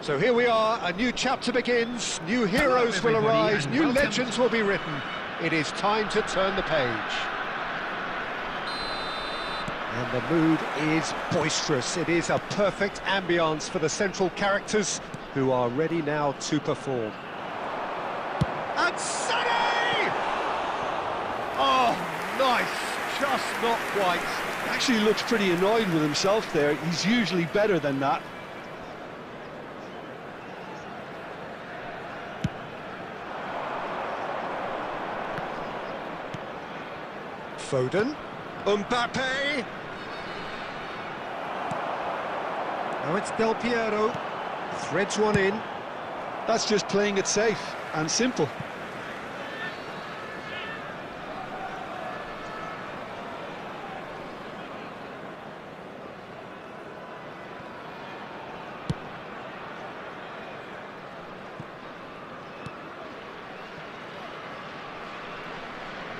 So here we are, a new chapter begins, new heroes will arise, new legends will be written. It is time to turn the page. And the mood is boisterous. It is a perfect ambience for the central characters who are ready now to perform. And Sonny! Oh, nice, just not quite. Actually looks pretty annoyed with himself there. He's usually better than that. Foden, Mbappe. Now it's Del Piero, threads one in. That's just playing it safe and simple.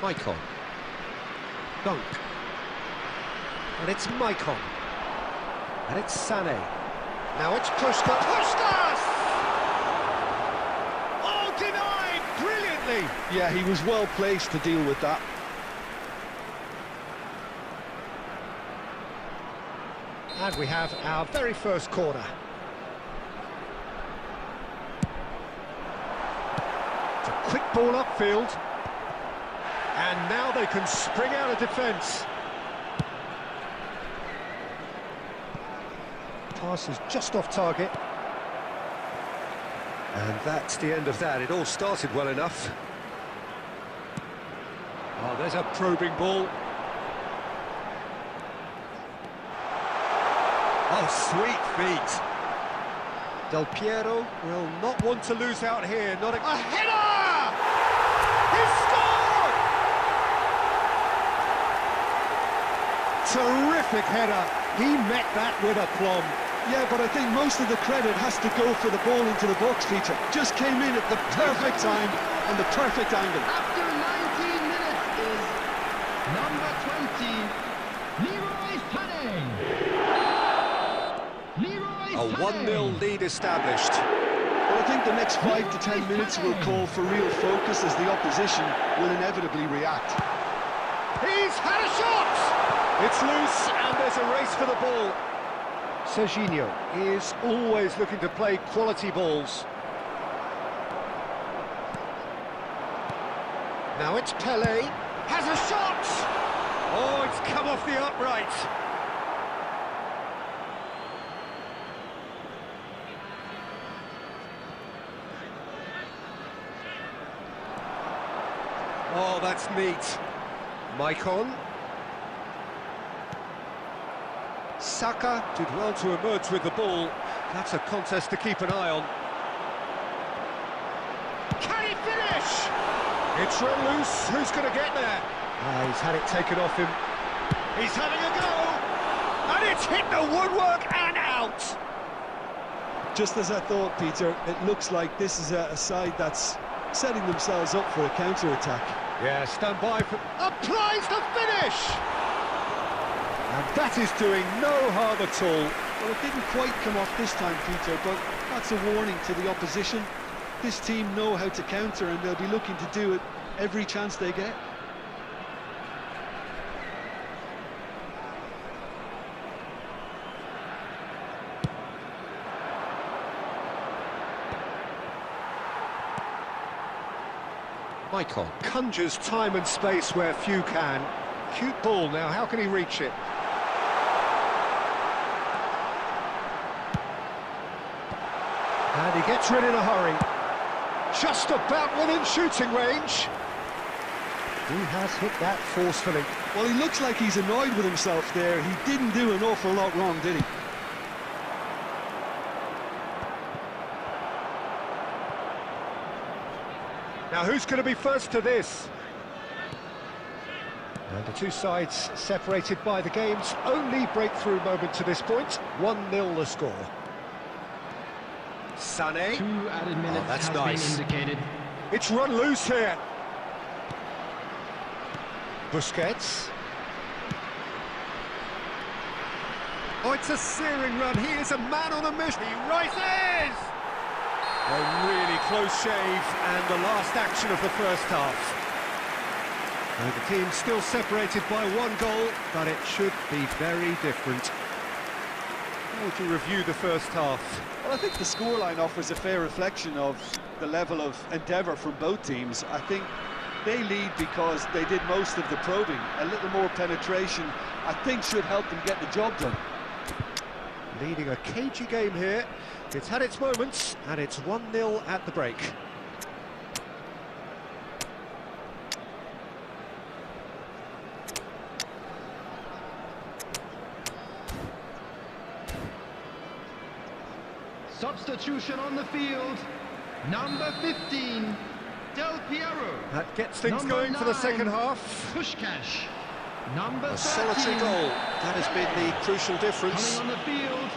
Maicon. Dunk. And it's Maicon. And it's Sané. Now it's Puskas. Puskas! Oh, denied! Brilliantly! Yeah, he was well placed to deal with that. And we have our very first corner. It's a quick ball upfield. And now they can spring out of defence. Pass is just off target. And that's the end of that. It all started well enough. Oh, there's a probing ball. Oh, sweet feet. Del Piero will not want to lose out here. Not a header! He scored! Terrific header. He met that with aplomb. Yeah, but I think most of the credit has to go for the ball into the box, Peter. Just came in at the perfect time and the perfect angle. After 19 minutes is number 20, Leroy Sané. A 1-0 lead established. Well, I think the next 5 to 10 minutes will call for real focus as the opposition will inevitably react. He's had a shot! It's loose and there's a race for the ball. Serginho is always looking to play quality balls. Now it's Pelé. Has a shot! Oh, it's come off the upright. Oh, that's neat. Maicon. Saka did well to emerge with the ball. That's a contest to keep an eye on. Can he finish? It's run loose. Who's going to get there? He's had it taken off him. He's having a go. And it's hit the woodwork and out. Just as I thought, Peter, it looks like this is a side that's setting themselves up for a counter-attack. Yeah, stand by for... Applies the finish! And that is doing no harm at all. Well, it didn't quite come off this time, Peter, but that's a warning to the opposition. This team know how to counter, and they'll be looking to do it every chance they get. Michael conjures time and space where few can. Cute ball now, how can he reach it? And he gets rid in a hurry. Just about within shooting range. He has hit that forcefully. Well, he looks like he's annoyed with himself there. He didn't do an awful lot wrong, did he? Now who's going to be first to this? And the two sides separated by the game's only breakthrough moment to this point. 1-0 the score. Sané. 2 added minutes that's has nice. been indicated. It's run loose here. Busquets. Oh, it's a searing run. He is a man on a mission. He rises! A really close shave and the last action of the first half. Now the team still separated by 1 goal, but it should be very different. How would you review the first half? Well, I think the scoreline offers a fair reflection of the level of endeavour from both teams. I think they lead because they did most of the probing. A little more penetration, I think, should help them get the job done. Leading a cagey game here. It's had its moments, and it's 1-0 at the break. Substitution on the field. Number 15, Del Piero. That gets things Number going for the 9, second half. Pushkash. Number A 13, solitary goal. That has been the crucial difference. coming on the field.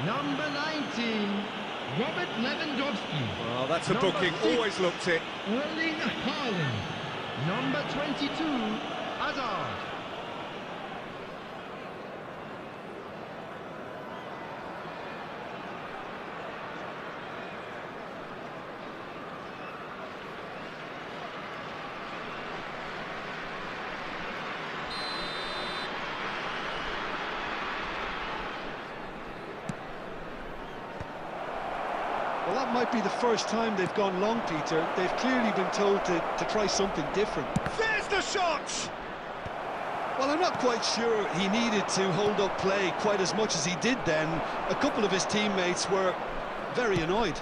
Number 19, Robert Lewandowski. Well, that's a Number booking. 6, Always looked it. Erling Haaland. Number 22, Hazard. Well, that might be the first time they've gone long, Peter. They've clearly been told to try something different. There's the shot! Well, I'm not quite sure he needed to hold up play quite as much as he did then. A couple of his teammates were very annoyed.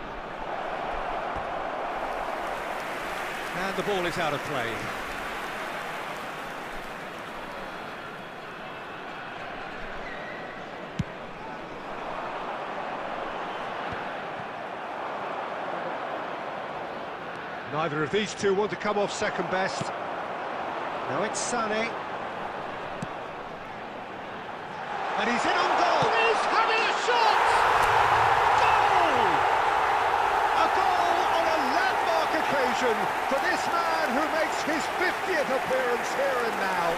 And the ball is out of play. Neither of these two want to come off second best. Now it's Sané. And he's in on goal! He's having a shot! Goal! A goal on a landmark occasion for this man who makes his 50th appearance here and now.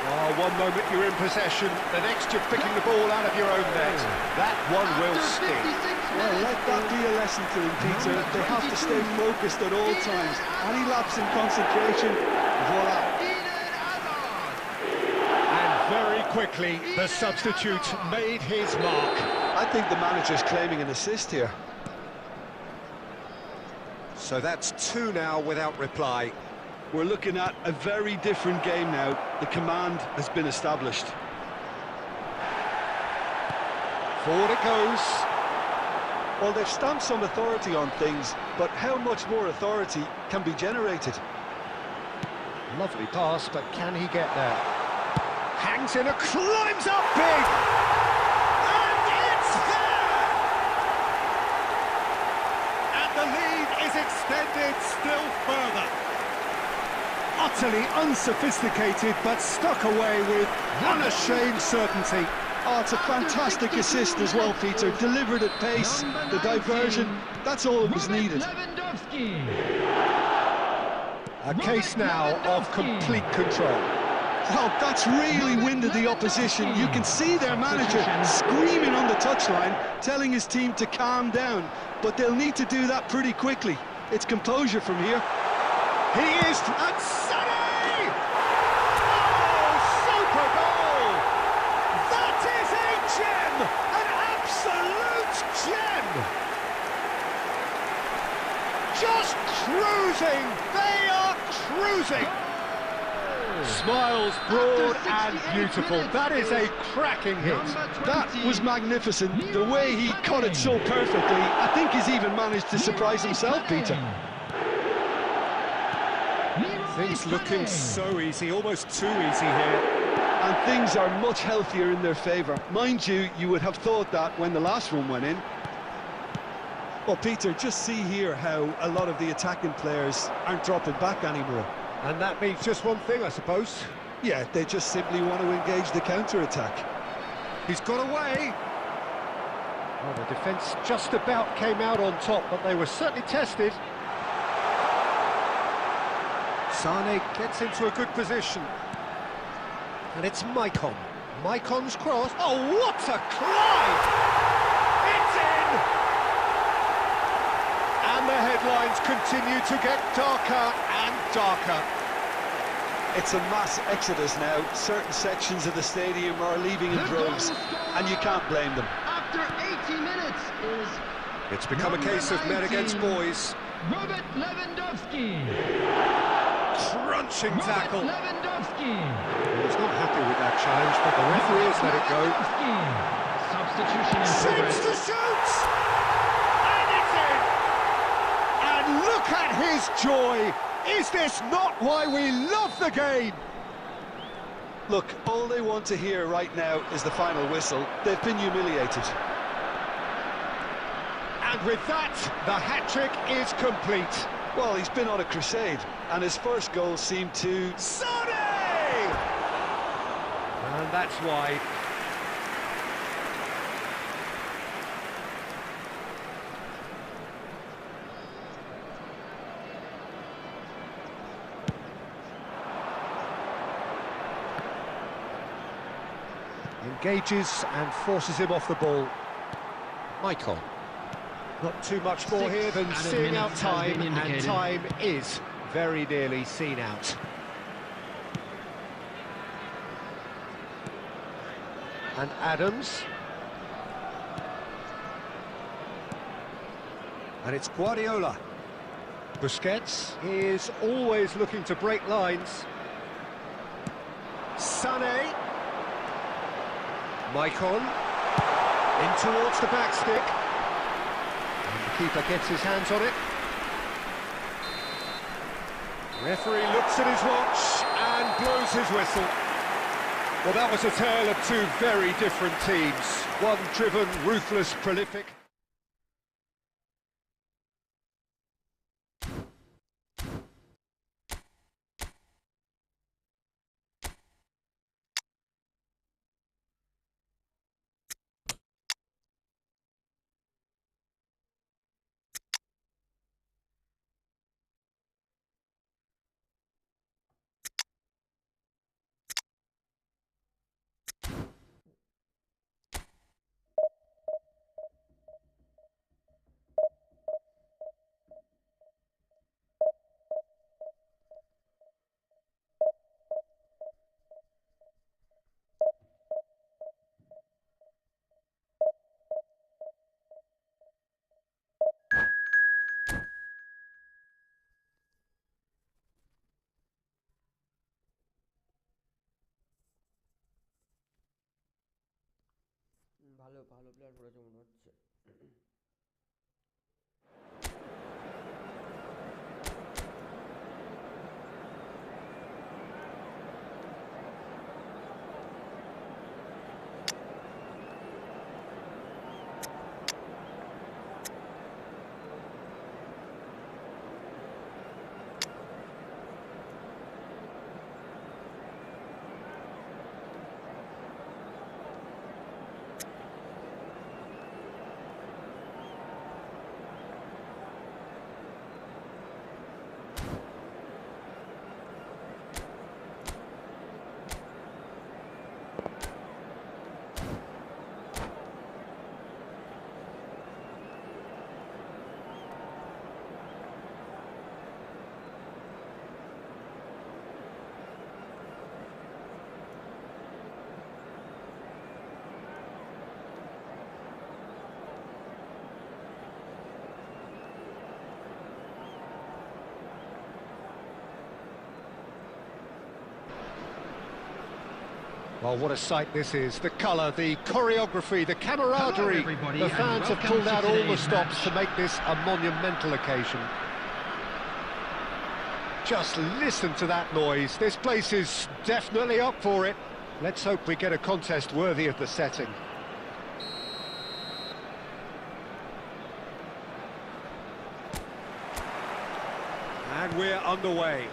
Oh, one moment you're in possession, the next you're picking the ball out of your own net. That one will sting. Well, let that be a lesson to them, Peter. They have to stay focused at all times. Any lapse in concentration, voila. And very quickly, the substitute made his mark. I think the manager's claiming an assist here. So that's 2 now without reply. We're looking at a very different game now. The command has been established. Forward it goes. Well, they've stamped some authority on things, but how much more authority can be generated? Lovely pass, but can he get there? Hangs in, climbs up big! And it's there! And the lead is extended still further. Utterly unsophisticated, but stuck away with unashamed certainty. Oh, it's a fantastic assist as well, Peter. Delivered at pace, the diversion, that's all that was needed. A case now of complete control. Oh, that's really winded the opposition. You can see their manager screaming on the touchline, telling his team to calm down. But they'll need to do that pretty quickly. It's composure from here. He is... And Sonny! Oh, super goal! That is a gem! An absolute gem! Just cruising! They are cruising! Smiles broad and beautiful. That is a cracking hit. That was magnificent. The way he caught it so perfectly, I think he's even managed to surprise himself, Peter. Things looking so easy, almost too easy here. And things are much healthier in their favour. Mind you, you would have thought that when the last one went in. Well, Peter, just see here how a lot of the attacking players aren't dropping back anymore. And that means just one thing, I suppose. Yeah, they just simply want to engage the counter-attack. He's got away. Well, the defence just about came out on top, but they were certainly tested. Sane gets into a good position. And it's Maicon. Maicon's cross. Oh, what a climb! It's in! And the headlines continue to get darker and darker. It's a mass exodus now. Certain sections of the stadium are leaving in droves, and you can't blame them. After 80 minutes is... It's become a case of men against boys. Robert Lewandowski. Crunching tackle. Lewandowski. He was not happy with that challenge, but the referee has let it go. Substitution in Shoots progress. to shoot! And it's in! And look at his joy! Is this not why we love the game? Look, all they want to hear right now is the final whistle. They've been humiliated. And with that, the hat-trick is complete. Well, he's been on a crusade, and his first goal seemed to... Sonny! And that's wide. Engages and forces him off the ball. Maicon. Not too much more here than seeing out time, and time is very nearly seen out. And Adams. And it's Guardiola. Busquets is always looking to break lines. Sané. Maicon. In towards the back stick. And the keeper gets his hands on it. Referee looks at his watch and blows his whistle. Well, that was a tale of two very different teams. One driven, ruthless, prolific. ভালো ভালো player পড়েছে মনে হচ্ছে। Well, what a sight this is. The colour, the choreography, the camaraderie. everybody, The fans have pulled out all the stops match. to make this a monumental occasion. Just listen to that noise. This place is definitely up for it. Let's hope we get a contest worthy of the setting. And we're underway.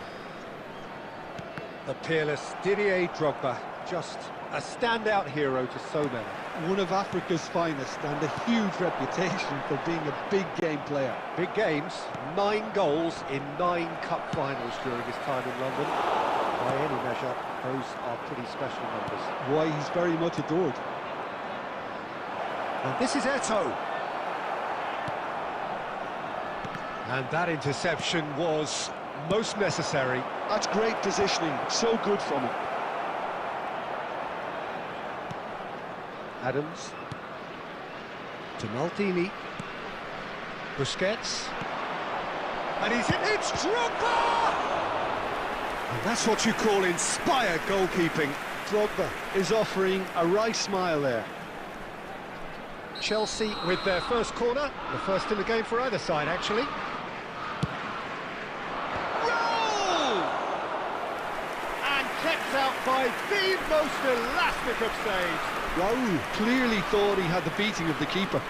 The peerless Didier Drogba, just a standout hero to so many. One of Africa's finest and a huge reputation for being a big game player. Big games, 9 goals in 9 cup finals during his time in London. By any measure, those are pretty special numbers. Why, he's very much adored. And this is Eto'o. And that interception was most necessary. That's great positioning, so good from him. Adams. To Maldini. Busquets. And he's hit. It's Drogba! And that's what you call inspired goalkeeping. Drogba is offering a right smile there. Chelsea with their first corner. The first in the game for either side, actually. Kept out by the most elastic of saves. Raul clearly thought he had the beating of the keeper.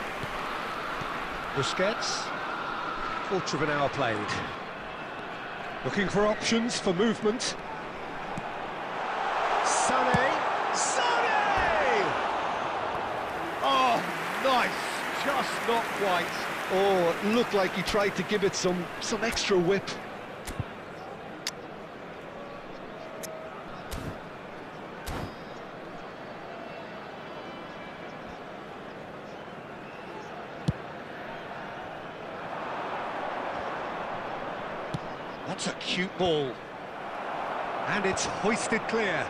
Busquets, quarter of an hour played. Looking for options for movement. Sané! Oh, nice, just not quite. Oh, it looked like he tried to give it some extra whip. That's a cute ball. And it's hoisted clear.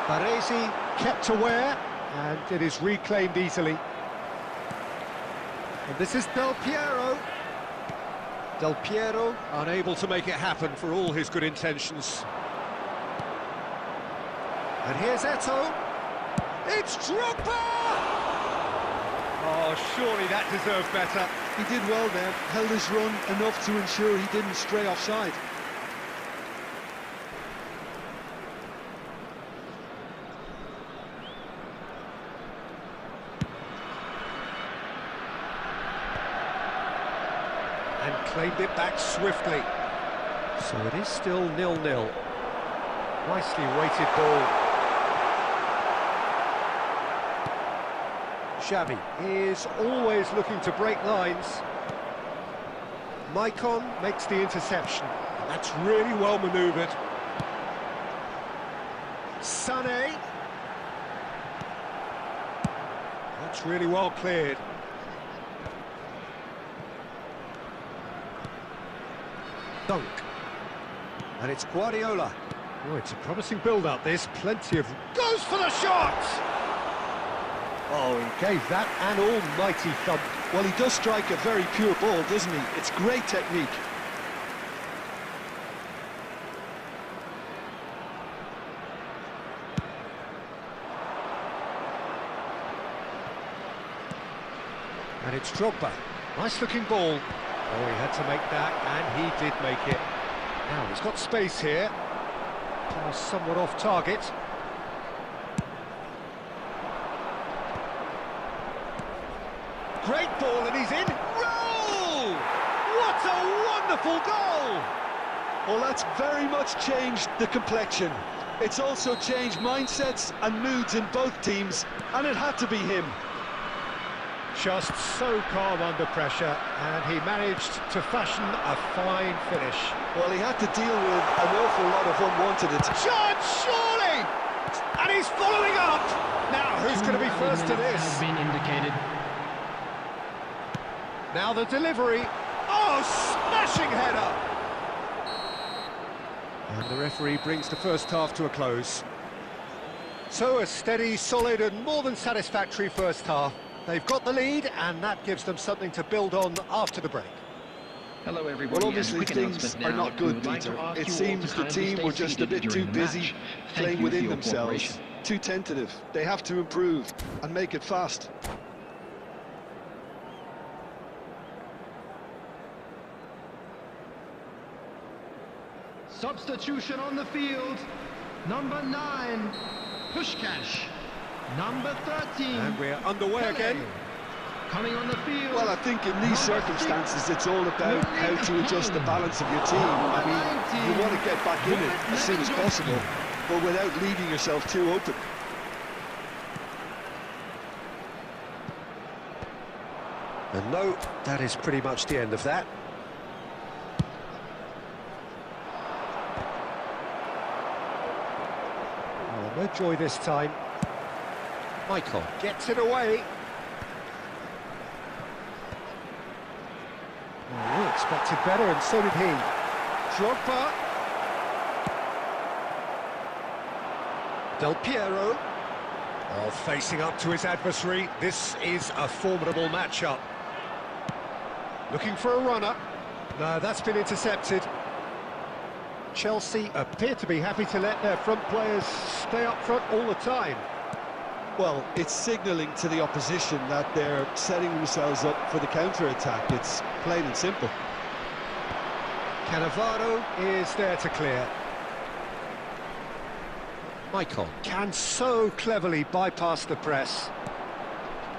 Baresi kept aware, and it is reclaimed easily. And this is Del Piero. Del Piero unable to make it happen for all his good intentions. And here's Eto'o. It's Drogba! Oh, surely that deserved better. He did well there, held his run enough to ensure he didn't stray offside. And claimed it back swiftly. So it is still 0-0. Nicely weighted ball. Xavi is always looking to break lines. Maicon makes the interception. That's really well manoeuvred. Sané. That's really well cleared. Dunk. And it's Guardiola. Oh, it's a promising build-up, this. Plenty of... Goes for the shot! Oh, he gave that an almighty thump. Well, he does strike a very pure ball, doesn't he? It's great technique. And it's Drogba. Nice-looking ball. Oh, he had to make that, and he did make it. Now, he's got space here. Pass somewhat off target. Great ball, and he's in. Roll! What a wonderful goal! Well, that's very much changed the complexion. It's also changed mindsets and moods in both teams, and it had to be him. Just so calm under pressure, and he managed to fashion a fine finish. Well, he had to deal with an awful lot of unwanted attacks. Chance, surely! And he's following up! Now, who's going to be first to this? Has been indicated. Now the delivery. Oh, smashing header! And the referee brings the first half to a close. So a steady, solid and more than satisfactory first half. They've got the lead, and that gives them something to build on after the break. Hello everybody. Well, obviously things are not good, Peter. It seems the team were just a bit too busy playing within themselves, too tentative. They have to improve and make it fast. Substitution on the field. Number 9, Pushkash. Number 13. And we're underway again. Coming on the field. Well, I think in these circumstances, it's all about how to adjust the balance of your team. I mean, you want to get back in it as soon as possible, but without leaving yourself too open. And no, that is pretty much the end of that. Oh, no joy this time. Michael gets it away. Oh, we expected better, and so did he. Drogba. Del Piero. Oh, facing up to his adversary. This is a formidable matchup. Looking for a runner. No, that's been intercepted. Chelsea appear to be happy to let their front players stay up front all the time. Well, it's signalling to the opposition that they're setting themselves up for the counter-attack. It's plain and simple. Cannavaro is there to clear. Michael can so cleverly bypass the press.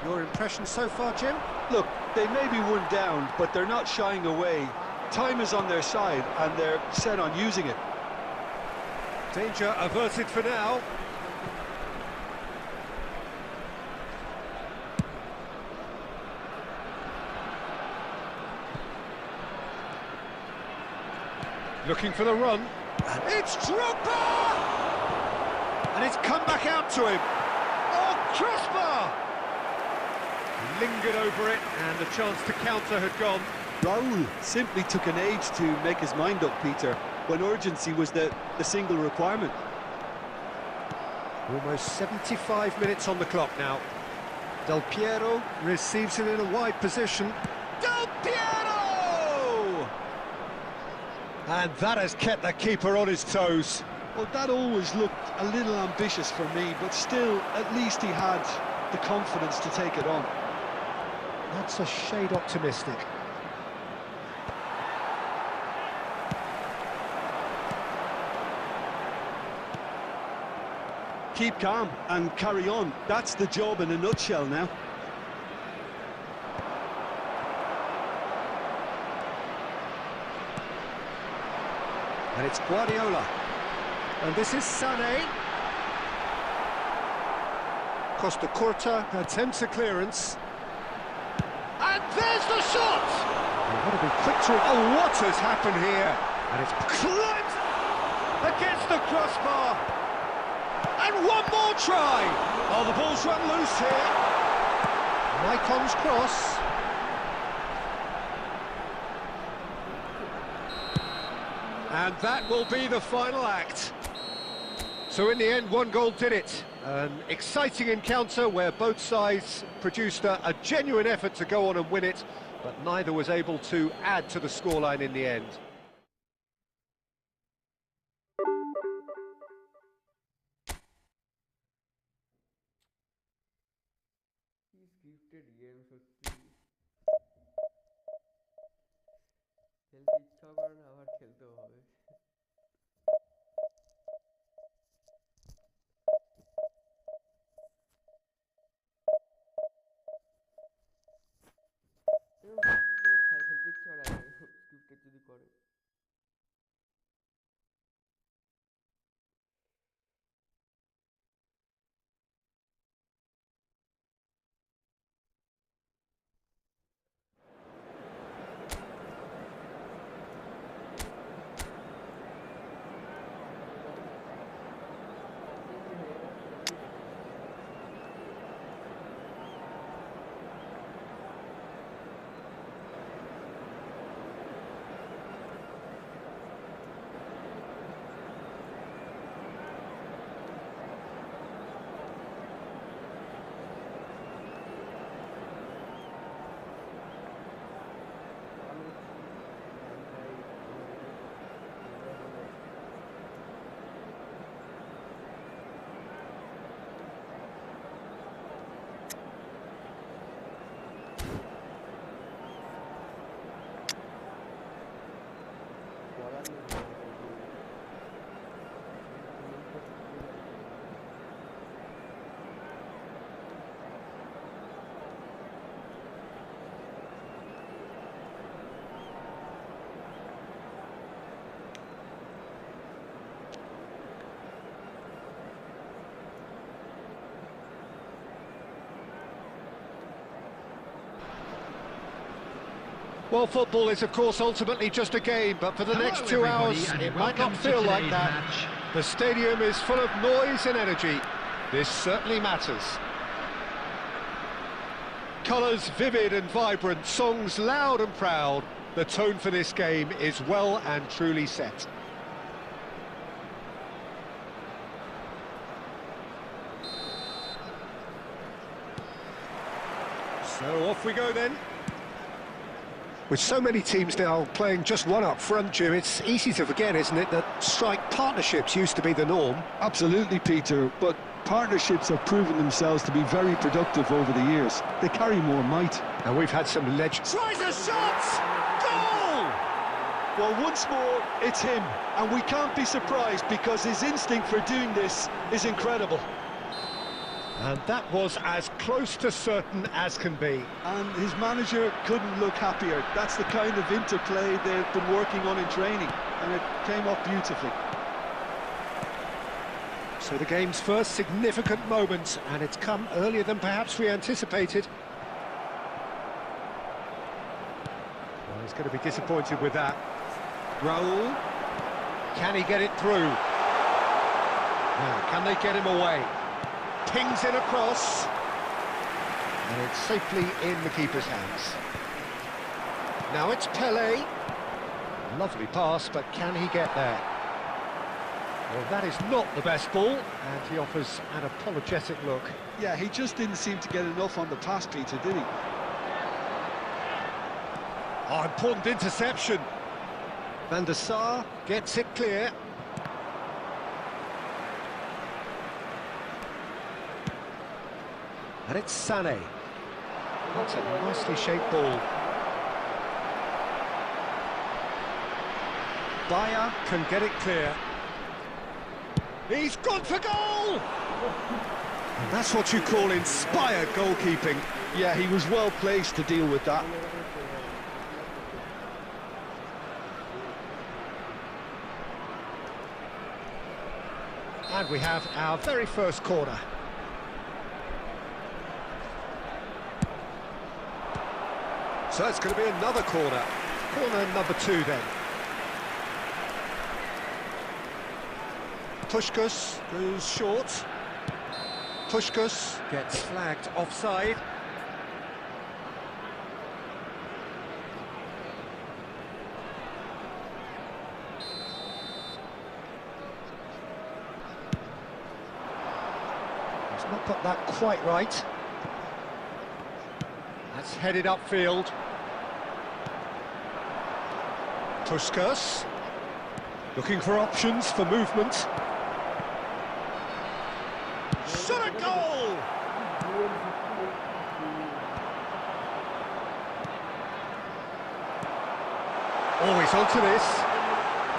Your impression so far, Jim? Look, they may be one down, but they're not shying away. Time is on their side, and they're set on using it. Danger averted for now. Looking for the run. And it's Drogba! And it's come back out to him. Oh, crossbar! He lingered over it, and the chance to counter had gone. Raul simply took an age to make his mind up, Peter, when urgency was the single requirement. Almost 75 minutes on the clock now. Del Piero receives it in a wide position. Del Piero! And that has kept the keeper on his toes. Well, that always looked a little ambitious for me, but still, at least he had the confidence to take it on. That's a shade optimistic. Keep calm and carry on. That's the job in a nutshell now. And it's Guardiola. And this is Sané. Costa Curta attempts a clearance. And there's the shot! They've got to be quick to... Oh, what has happened here? And it's clipped against the crossbar. And one more try! Oh, the ball's run loose here. Maicon's cross. And that will be the final act. So in the end, one goal did it. An exciting encounter where both sides produced a genuine effort to go on and win it, but neither was able to add to the scoreline in the end. He's gifted games হচ্ছে খেলতে ইচ্ছা করে না আবার খেলতেও হবে খেলতে ইচ্ছা করে না স্ক্রিপ্টেড যদি করে Well, football is, of course, ultimately just a game, but for the next 2 hours, it might not feel like that. Match. The stadium is full of noise and energy. This certainly matters. Colours vivid and vibrant, songs loud and proud. The tone for this game is well and truly set. So off we go then. With so many teams now playing just one up front, Jim, it's easy to forget, isn't it, that strike partnerships used to be the norm. Absolutely, Peter, but partnerships have proven themselves to be very productive over the years. They carry more might. And we've had some legends. Tries a shot! Goal! Well, once more, it's him, and we can't be surprised because his instinct for doing this is incredible. And that was as close to certain as can be. And his manager couldn't look happier. That's the kind of interplay they've been working on in training, and it came off beautifully. So the game's first significant moment, and it's come earlier than perhaps we anticipated. Well, he's going to be disappointed with that. Raul, can he get it through? Now, can they get him away? Pings in across, and it's safely in the keeper's hands. Now it's Pelé. Lovely pass, but can he get there? Well, that is not the best ball, and he offers an apologetic look. Yeah, he just didn't seem to get enough on the pass, Peter, did he? Oh, important interception. Van der Sar gets it clear. And it's Sané. That's a nicely shaped ball. Bayer can get it clear. He's gone for goal! And that's what you call inspired goalkeeping. Yeah, he was well placed to deal with that. And we have our very first corner. So it's going to be another corner. Corner number 2 then. Puskás goes short. Puskás gets flagged offside. He's not got that quite right. That's headed upfield. Puskás looking for options for movement. Shot a goal! Oh, he's onto this,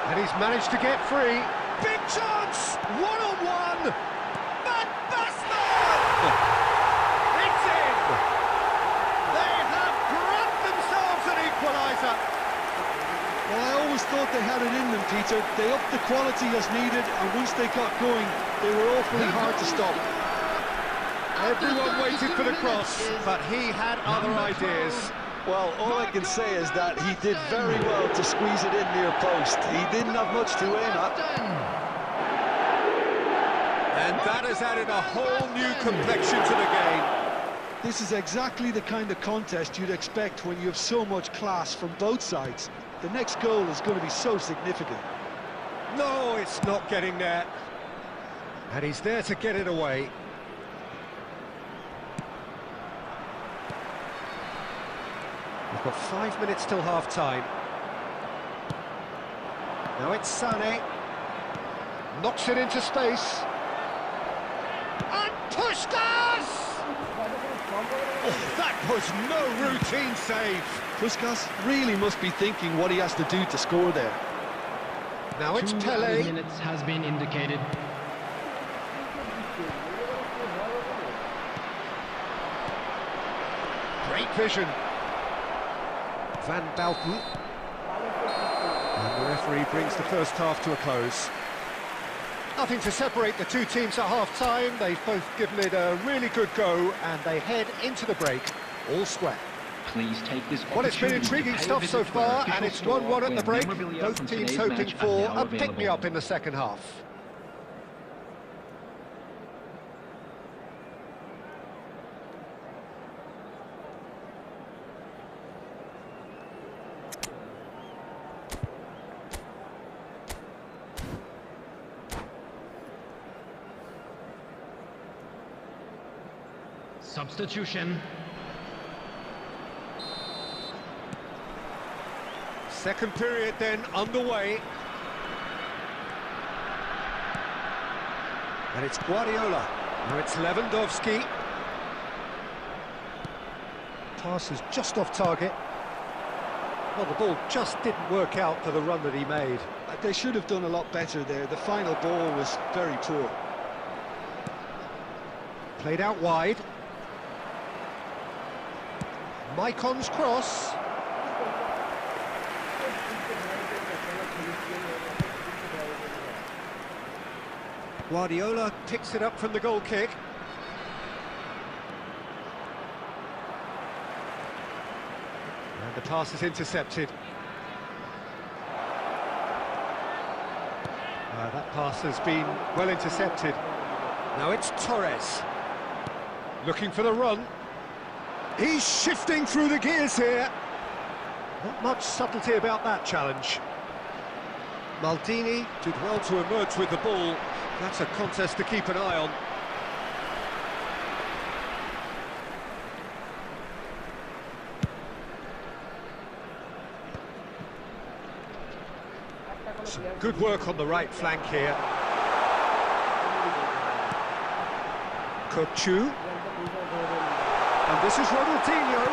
and he's managed to get free. Big chance! One-on-one! Van Basten! It's in! They have grabbed themselves an equaliser. Well, I always thought they had it in them, Peter. They upped the quality as needed, and once they got going, they were awfully hard to stop. Everyone waited for the cross, but he had other ideas. Well, all I can say is that he did very well to squeeze it in near post. He didn't have much to aim at. And that has added a whole new complexion to the game. This is exactly the kind of contest you'd expect when you have so much class from both sides. The next goal is going to be so significant. No, it's not getting there. And he's there to get it away. We've got 5 minutes till half-time. Now it's Sané. Knocks it into space. And Puskás! Oh, that was no routine save. Puskás really must be thinking what he has to do to score there. Now it's 2 Pelé. minutes has been indicated. Great vision. Van Balten. And the referee brings the first half to a close. Nothing to separate the two teams at half-time. They've both given it a really good go, and they head into the break all square. Please take this Well, it's been opportunity to intriguing pay a stuff visit so to our far, official and it's store 1-1 at where the break. memorabilia Both from teams today's hoping match are for now a pick-me-up available. in the second half. Substitution. Second period then underway. And it's Guardiola. Now it's Lewandowski. Pass is just off target. Well, the ball just didn't work out for the run that he made. They should have done a lot better there. The final ball was very poor. Played out wide. Maicon's cross. Guardiola picks it up from the goal kick. And the pass is intercepted. That pass has been well intercepted. Now it's Torres. Looking for the run. He's shifting through the gears here. Not much subtlety about that challenge. Maldini did well to emerge with the ball. That's a contest to keep an eye on. Some good work on the right flank here. Kochu. And this is Ronaldinho.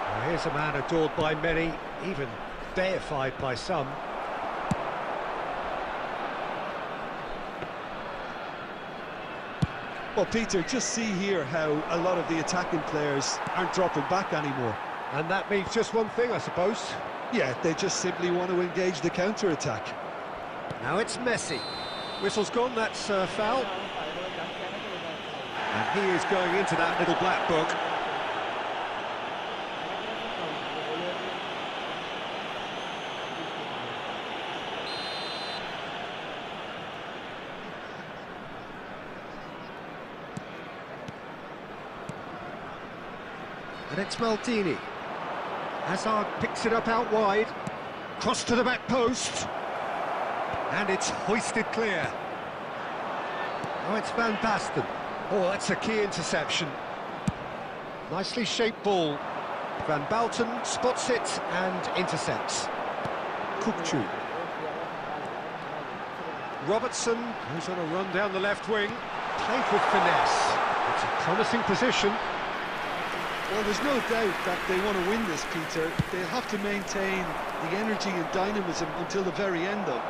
Well, here's a man adored by many, even deified by some. Well, Peter, just see here how a lot of the attacking players aren't dropping back anymore. And that means just one thing, I suppose. Yeah, they just simply want to engage the counter-attack. Now it's Messi. Whistle's gone, that's a foul. And he is going into that little black book. And it's Maldini. Hazard picks it up out wide. Cross to the back post. And it's hoisted clear. Oh, it's Van Basten. Oh, that's a key interception. Nicely shaped ball. Van Balten spots it and intercepts. Kukcu. Robertson, who's on a run down the left wing. Played with finesse. It's a promising position. Well, there's no doubt that they want to win this, Peter. They'll have to maintain the energy and dynamism until the very end, though.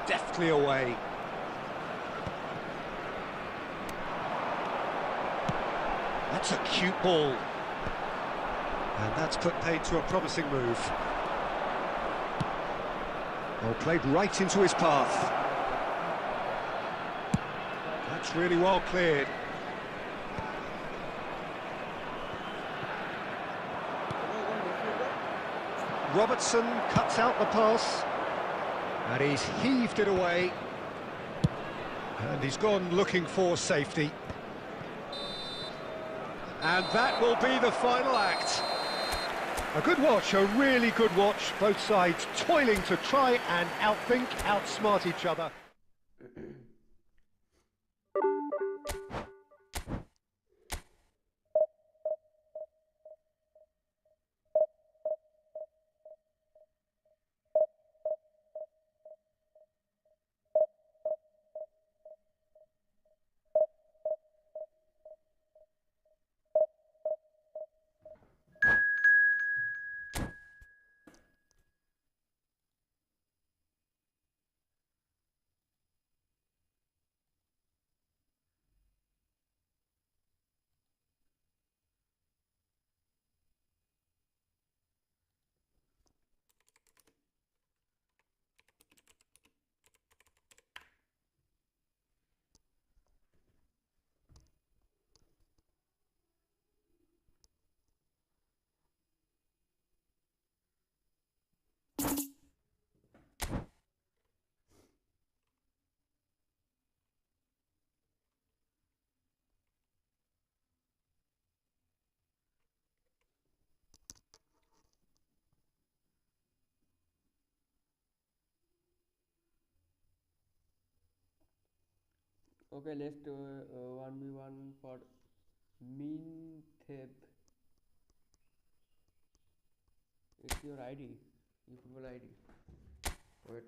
Deftly away. That's a cute ball. And that's put paid to a promising move. Well, played right into his path. That's really well cleared. Robertson cuts out the pass. And he's heaved it away. And he's gone looking for safety. And that will be the final act. A good watch, a really good watch. Both sides toiling to try and outthink, outsmart each other. Okay, let's do 1v1 for mean theb. It's your ID, eFootball ID. Wait.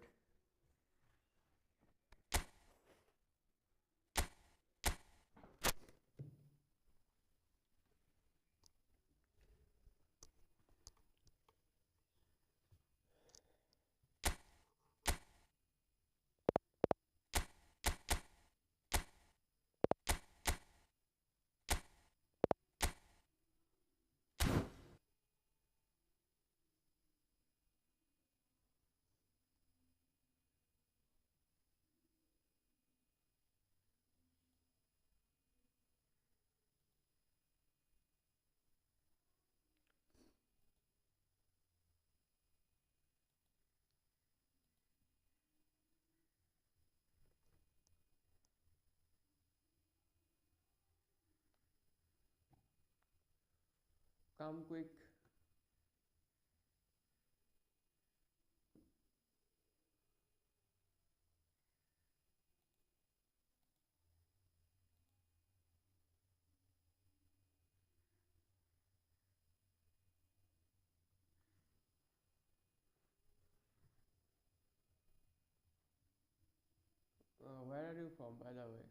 Come quick. Where are you from, by the way?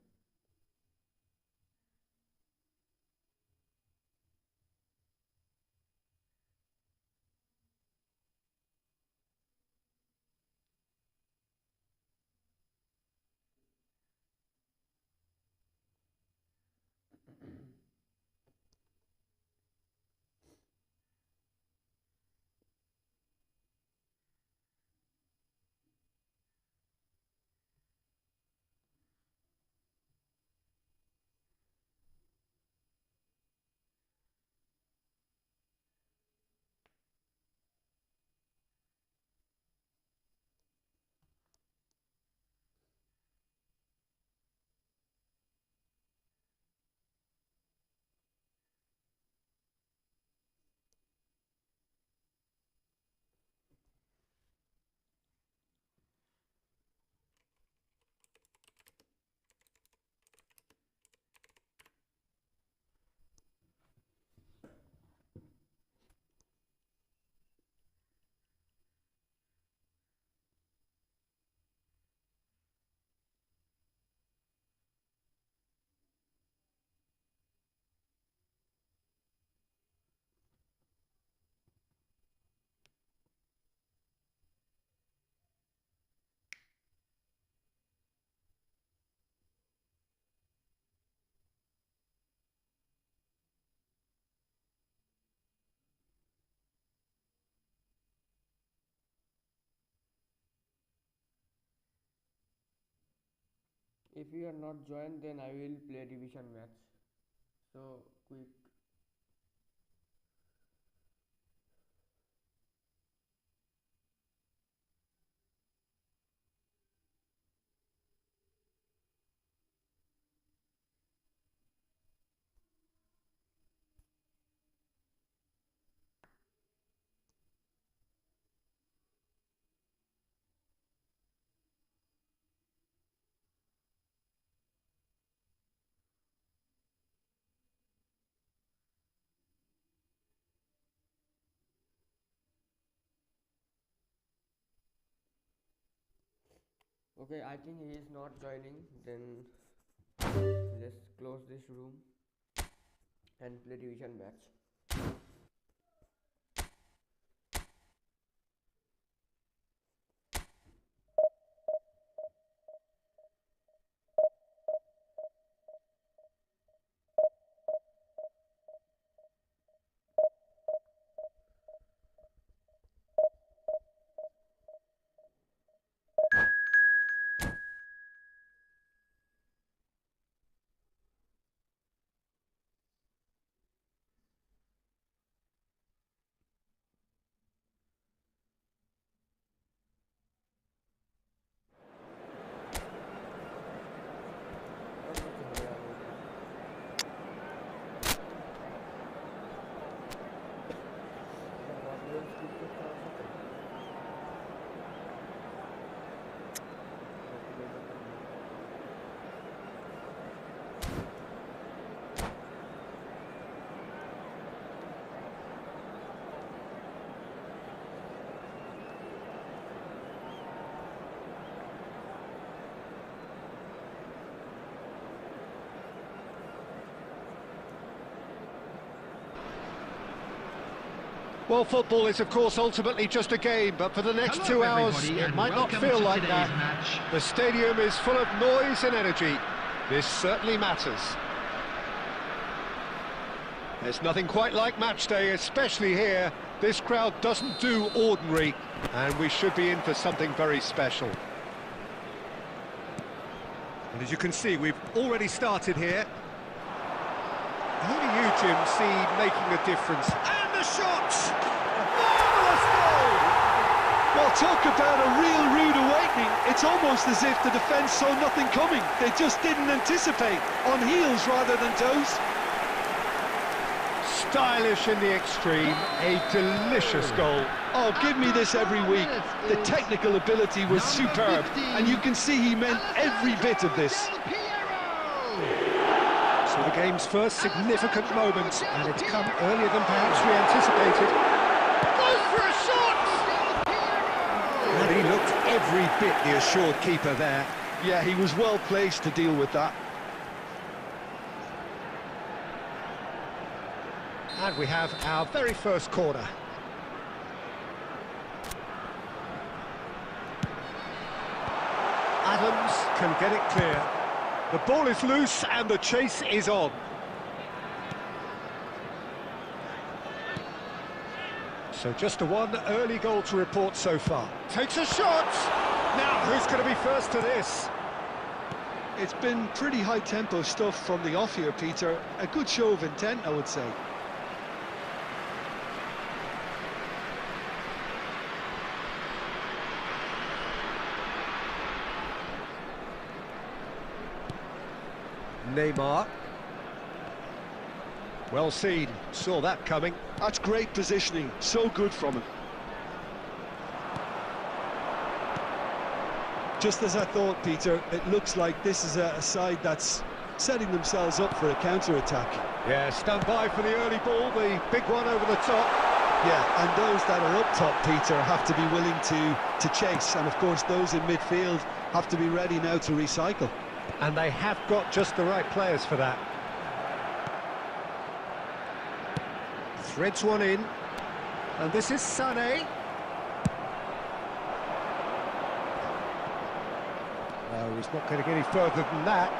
If you are not joined, then I will play division match. So quick. Okay, I think he is not joining. Then let's close this room and play division match. Well, football is, of course, ultimately just a game, but for the next Hello, 2 hours, everybody, it and might not welcome feel to like today's that. match. The stadium is full of noise and energy. This certainly matters. There's nothing quite like match day, especially here. This crowd doesn't do ordinary, and we should be in for something very special. And as you can see, we've already started here. Who do you, Jim, see making a difference? And the shot! A marvellous goal! Well, talk about a real rude awakening. It's almost as if the defence saw nothing coming. They just didn't anticipate. On heels rather than toes. Stylish in the extreme, a delicious goal. Oh, give me this every week. The technical ability was superb, and you can see he meant every bit of this. So the game's first significant moment, and it's come earlier than perhaps we anticipated. Goes for a shot! And he looked every bit the assured keeper there. Yeah, he was well placed to deal with that. And we have our very first corner. Adams can get it clear. The ball is loose and the chase is on. So just a one early goal to report so far. Takes a shot! Now, who's going to be first to this? It's been pretty high-tempo stuff from the off here, Peter. A good show of intent, I would say. Neymar. Well seen, saw that coming. That's great positioning, so good from him. Just as I thought, Peter, it looks like this is a side that's setting themselves up for a counter-attack. Yeah, stand by for the early ball, the big one over the top. Yeah, and those that are up top, Peter, have to be willing to chase. And of course, those in midfield have to be ready now to recycle. And they have got just the right players for that. Threads one in. And this is Sané. No, he's not going to get any further than that.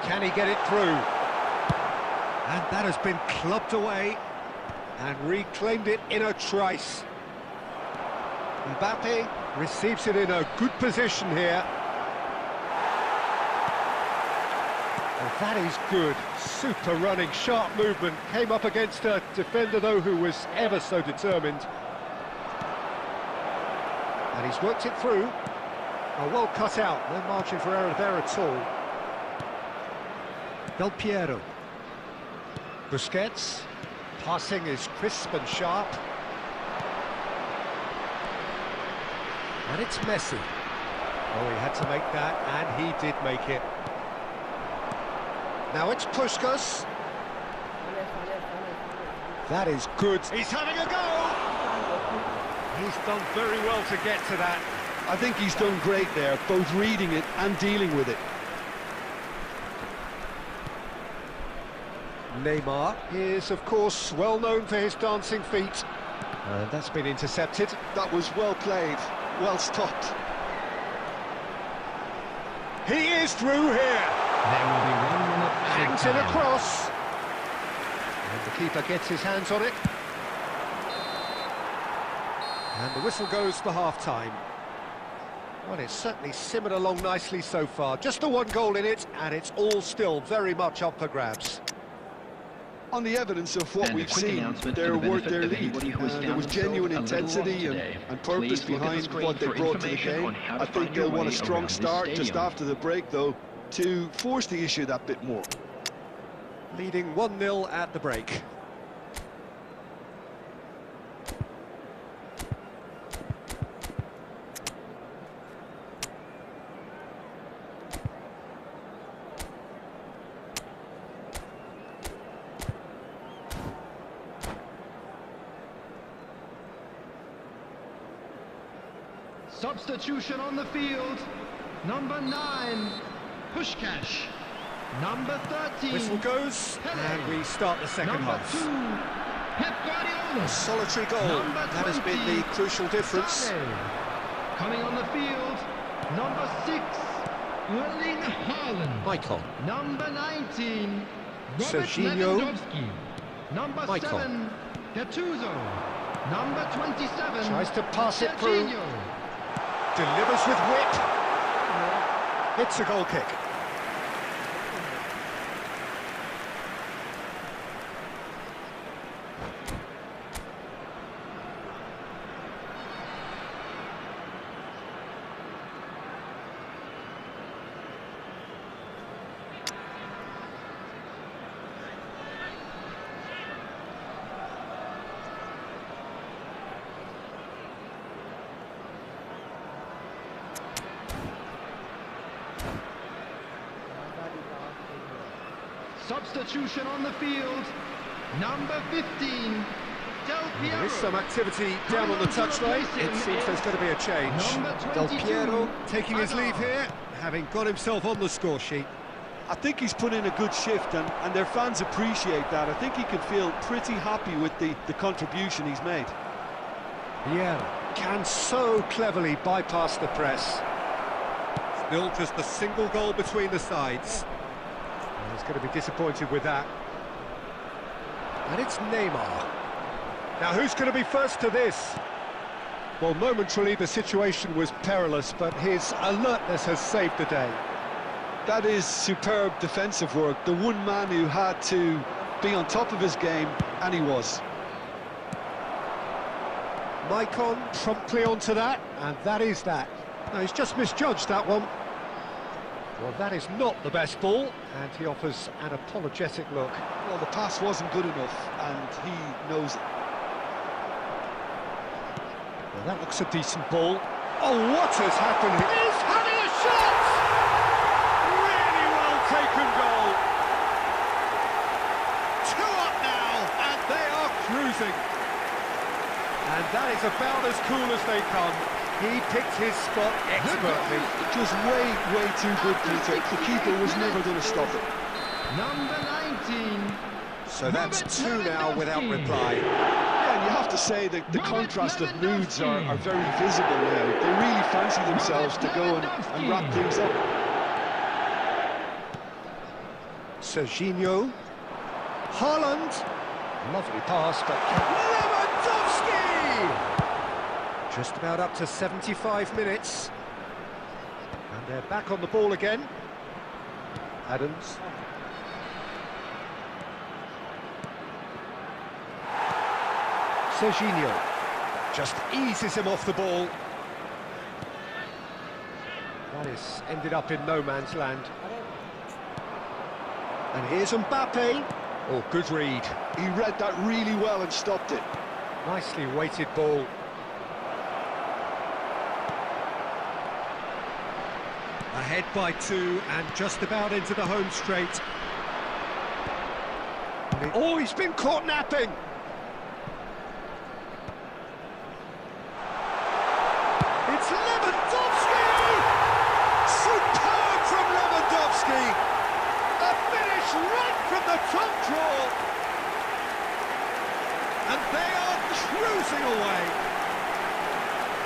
Can he get it through? And that has been clubbed away and reclaimed it in a trice. Mbappe receives it in a good position here. And that is good. Super running, sharp movement. Came up against a defender, though, who was ever so determined. And he's worked it through. Oh, well cut out. No margin for error there at all. Del Piero. Busquets. Passing is crisp and sharp. And it's Messi. Oh, he had to make that, and he did make it. Now it's Puskas. That is good. He's having a go! He's done very well to get to that. I think he's done great there, both reading it and dealing with it. Neymar is, of course, well known for his dancing feet. And that's been intercepted. That was well played, well stopped. He is through here. There will be 1 minute. Hangs it across. And the keeper gets his hands on it. And the whistle goes for half-time. Well, it's certainly simmered along nicely so far. Just the one goal in it, and it's all still very much up for grabs. On the evidence of what we've seen, they're worth their lead. There was genuine intensity and purpose behind what they brought to the game. I think they'll want a strong start just after the break, though, to force the issue that bit more. Leading 1-0 at the break. Substitution on the field. Number 9, Pushkash. Number 13. Whistle goes, and we start the second Number half. 2. Pep Guardiola. A solitary goal. Number That has been 20. the crucial difference. Sane. Coming on the field. Number 6. Erling Haaland. Michael. Number 19. Robert Serginho. Lewandowski. Number Michael. 7. Gattuso. Number 27. Tries to pass it through. Serginho. Delivers with whip. Hits a goal kick. Substitution on the field. Number 15. Del Piero. There is some activity down on the touchline. It seems there's going to be a change. Number Del 22. Piero taking his leave here, having got himself on the score sheet. I think he's put in a good shift, and their fans appreciate that. I think he can feel pretty happy with the contribution he's made. Yeah, can so cleverly bypass the press. Still just a single goal between the sides. And he's going to be disappointed with that. And it's Neymar. Now who's going to be first to this? Well, momentarily the situation was perilous, but his alertness has saved the day. That is superb defensive work. The one man who had to be on top of his game, and he was. Maicon promptly onto that, and that is that. No, he's just misjudged that one. Well, that is not the best ball, and he offers an apologetic look. Well, the pass wasn't good enough, and he knows it. Well, that looks a decent ball. Oh, what has happened here? He's having a shot! Really well taken goal. 2 up now, and they are cruising. And that is about as cool as they come. He picked his spot expertly. Just way too good, Peter. The keeper was never going to stop it. Number 19. So that's 2 now without reply. Yeah, and you have to say that the contrast of moods are very visible now. They really fancy themselves to go and wrap things up. Serginho. Haaland. Lovely pass, but Lewandowski! Just about up to 75 minutes. And they're back on the ball again. Adams. Serginho just eases him off the ball. That is ended up in no man's land. And here's Mbappe. Oh, good read. He read that really well and stopped it. Nicely weighted ball. Ahead by 2 and just about into the home straight. Oh, he's been caught napping. It's Lewandowski! Superb from Lewandowski! A finish right from the top draw. And they are cruising away.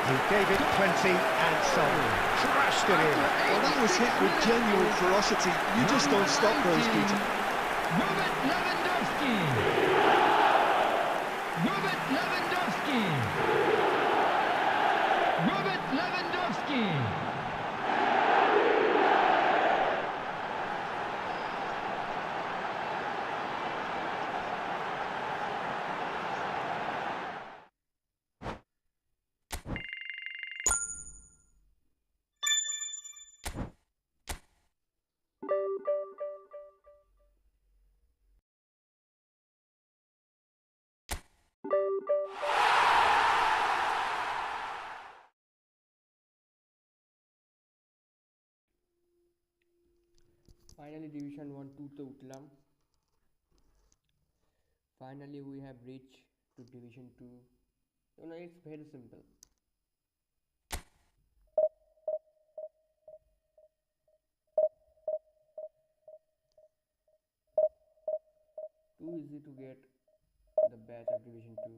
He gave it plenty and some. Crashed it in. Well, that was hit with genuine ferocity. You just don't stop those, Peter. Robert Lewandowski. Robert Lewandowski. Robert Lewandowski. Finally division 1 2 utlam. Finally we have reached to division 2. It's very simple. easy to get the badge of Division 2.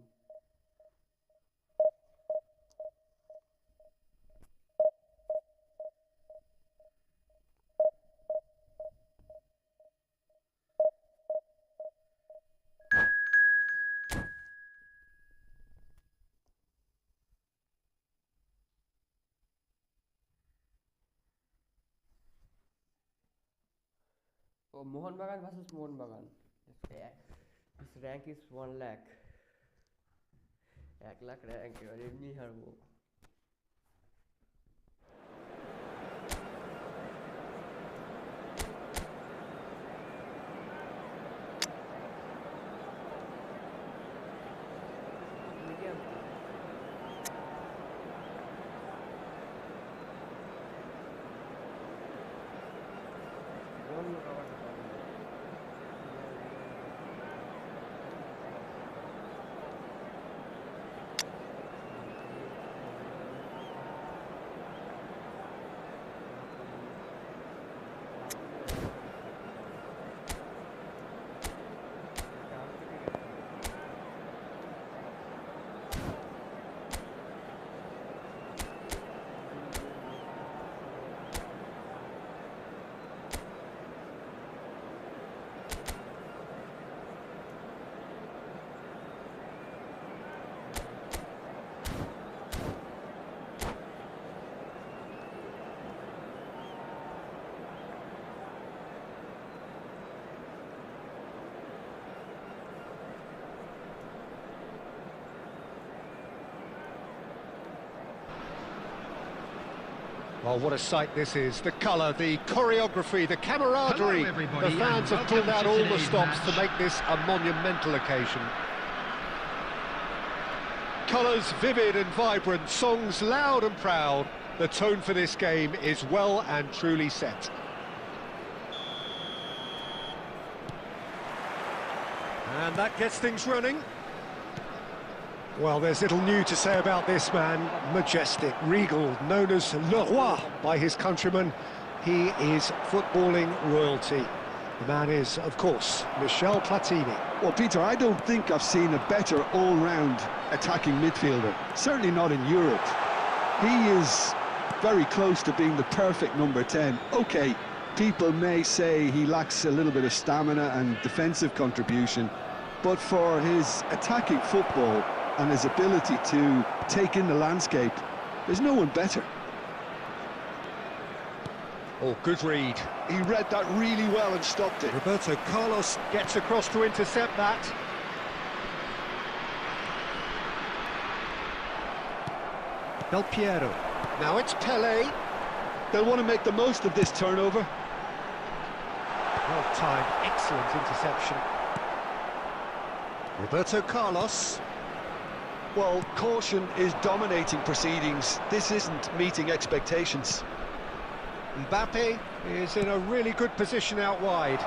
Oh, Mohan Bagan versus Mohan Bagan. His rank is 1 lakh. 1 lakh rank है और इतनी हर वो. Well, what a sight this is. The colour, the choreography, the camaraderie. The fans have pulled out all the stops to make this a monumental occasion. Colours vivid and vibrant, songs loud and proud. The tone for this game is well and truly set. And that gets things running. Well, there's little new to say about this man. Majestic, regal, known as Le Roi by his countrymen. He is footballing royalty. The man is, of course, Michel Platini. Well, Peter, I don't think I've seen a better all-round attacking midfielder. Certainly not in Europe. He is very close to being the perfect number 10. OK, people may say he lacks a little bit of stamina and defensive contribution, but for his attacking football and his ability to take in the landscape, there's no one better. Oh, good read. He read that really well and stopped it. Roberto Carlos gets across to intercept that. Del Piero. Now it's Pelé. They'll want to make the most of this turnover. Well timed, excellent interception. Roberto Carlos. Well, caution is dominating proceedings. This isn't meeting expectations. Mbappe is in a really good position out wide.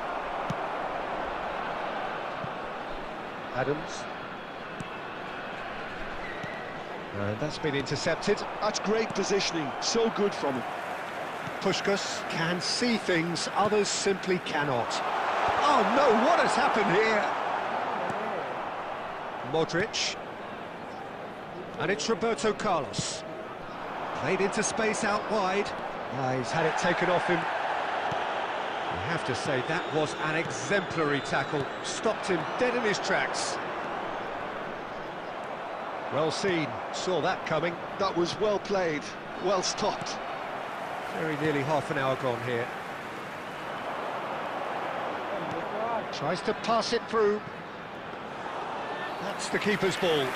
Adams. And that's been intercepted. That's great positioning, so good from him. Puskás can see things, others simply cannot. Oh no, what has happened here? Modric. And it's Roberto Carlos. Played into space out wide. He's had it taken off him. I have to say, that was an exemplary tackle. Stopped him dead in his tracks. Well seen, saw that coming. That was well played, well stopped. Very nearly half an hour gone here. Tries to pass it through. That's the keeper's ball.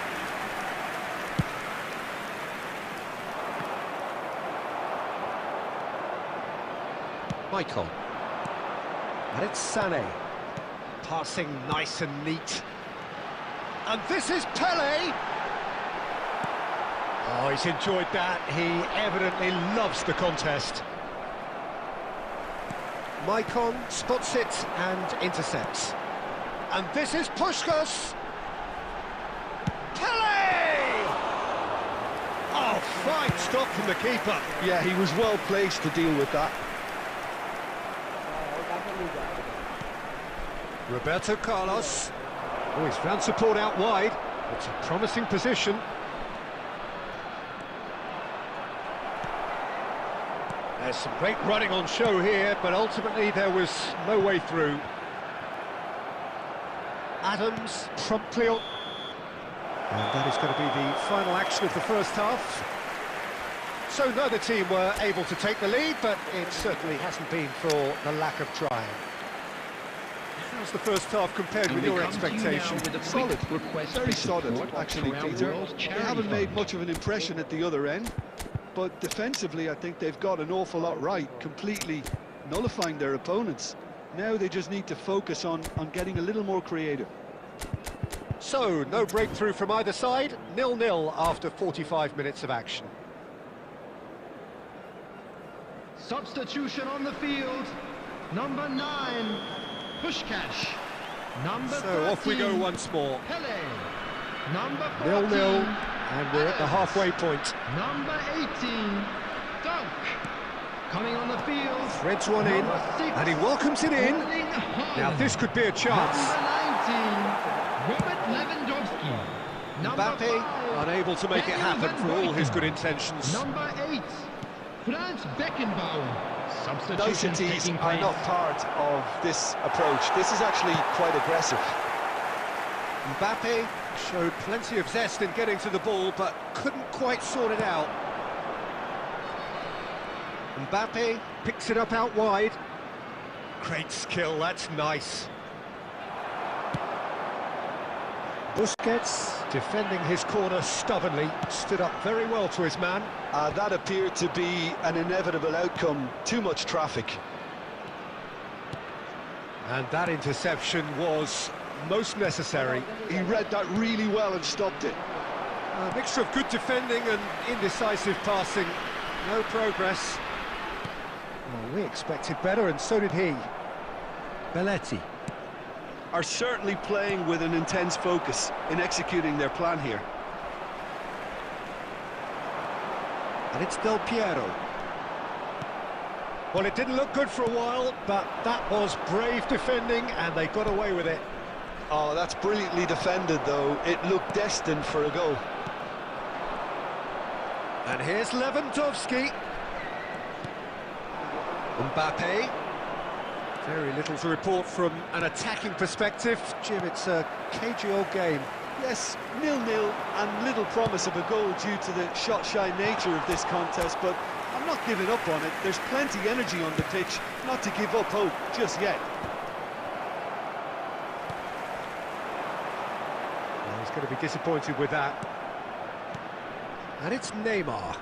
Michael. And it's Sané. Passing nice and neat. And this is Pelé! Oh, he's enjoyed that. He evidently loves the contest. Maicon spots it and intercepts. And this is Puskás! Pelé! Oh, fine stop from the keeper. Yeah, he was well placed to deal with that. Roberto Carlos. Oh, he's found support out wide. It's a promising position. There's some great running on show here, but ultimately there was no way through. Adams promptly on. And that is going to be the final action of the first half. So neither team were able to take the lead, but it certainly hasn't been for the lack of trying. How's the first half compared with your expectations? Solid, very solid, actually, Peter. They haven't made much of an impression at the other end, but defensively I think they've got an awful lot right, completely nullifying their opponents. Now they just need to focus on getting a little more creative. So, no breakthrough from either side, 0-0 after 45 minutes of action. Substitution on the field. Number 9, Pushkash. Number 13, So off we go once more. Pele. Number 14, 0-0, and we're at the halfway point. Number 18, Dunk. Coming on the field. Threads one in, Number 6, and he welcomes it in. holding home. Now this could be a chance. Number 19, Robert Lewandowski. Number Mbappe 5, unable to make it Daniel happen Van for all his Buyten. good intentions. Number 8, Franz Beckenbauer. Substitution Niceties taking are place. not part of this approach. This is actually quite aggressive. Mbappe showed plenty of zest in getting to the ball, but couldn't quite sort it out. Mbappe picks it up out wide. Great skill, that's nice. Busquets, defending his corner stubbornly, stood up very well to his man. That appeared to be an inevitable outcome. Too much traffic. And that interception was most necessary. He read that really well and stopped it. A mixture of good defending and indecisive passing. No progress. Well, we expected better, and so did he. Belletti. Are certainly playing with an intense focus in executing their plan here. And it's Del Piero. Well, it didn't look good for a while, but that was brave defending, and they got away with it. Oh, that's brilliantly defended, though. It looked destined for a goal. And here's Lewandowski. Mbappe. Very little to report from an attacking perspective. Jim, it's a cagey old game. Yes, 0-0 and little promise of a goal due to the shot-shy nature of this contest, but I'm not giving up on it. There's plenty energy on the pitch, not to give up hope just yet. Well, he's going to be disappointed with that. And it's Neymar.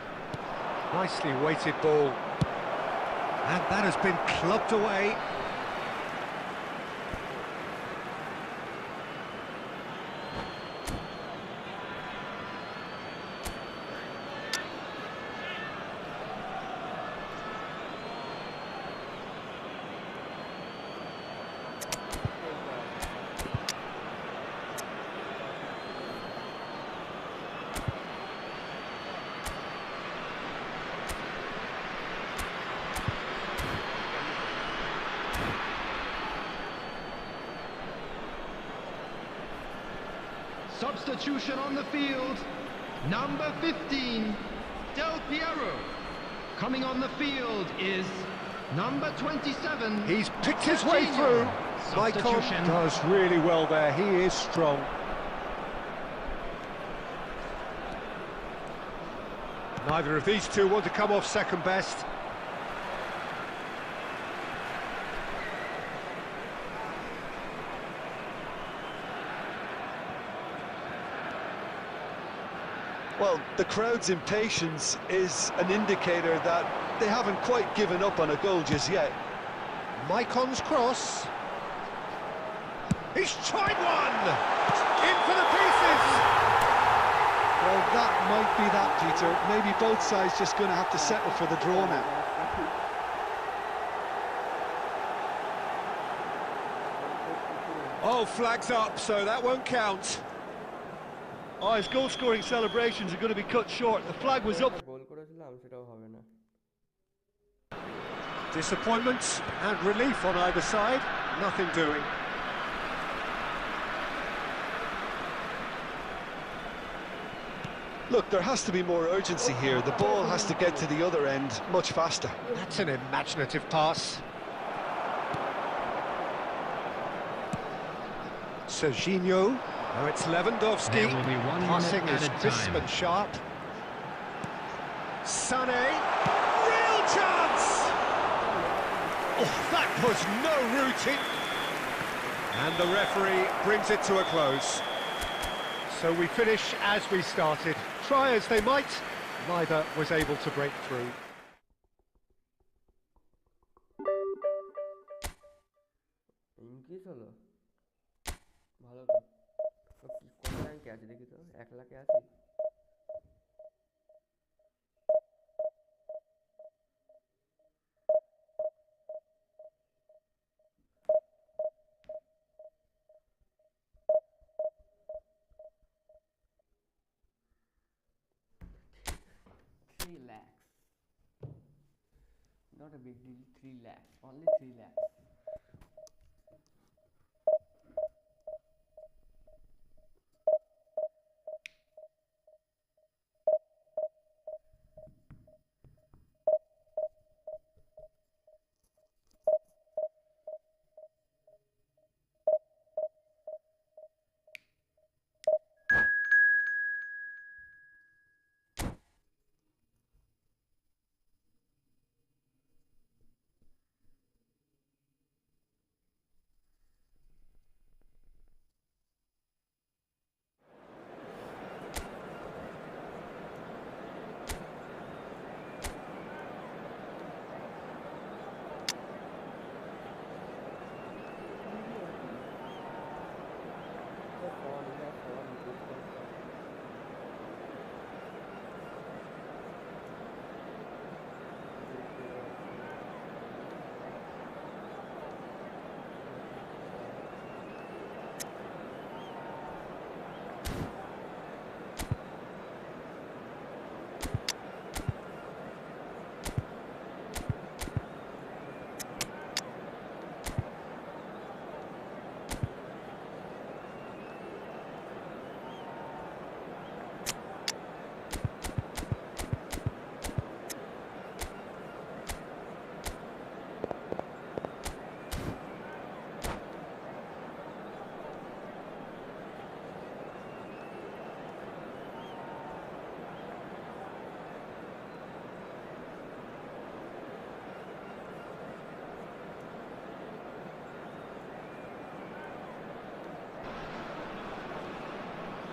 Nicely weighted ball. And that has been clubbed away. Substitution on the field. Number 15, Del Piero. Coming on the field is number 27. He's picked his way through. Maicon does really well there. He is strong. Neither of these two want to come off second best. Well, the crowd's impatience is an indicator that they haven't quite given up on a goal just yet. Maicon's cross. He's tried one! In for the pieces! Well, that might be that, Peter. Maybe both sides just going to have to settle for the draw now. Oh, flags up, so that won't count. Oh, his goal-scoring celebrations are going to be cut short. The flag was up. Disappointment and relief on either side. Nothing doing. Look, there has to be more urgency here. The ball has to get to the other end much faster. That's an imaginative pass. Serginho. Now it's Lewandowski. There will be 1 Passing minute is added crisp time. and sharp. Sané. Real chance! Oh, that was no routine. And the referee brings it to a close. So we finish as we started. Try as they might, neither was able to break through. Increase হলো ভালো তো কত র্যাঙ্কে আছে দেখি তো 1 লাখে আছি Not a big deal, 3 lakhs, only 3 lakhs.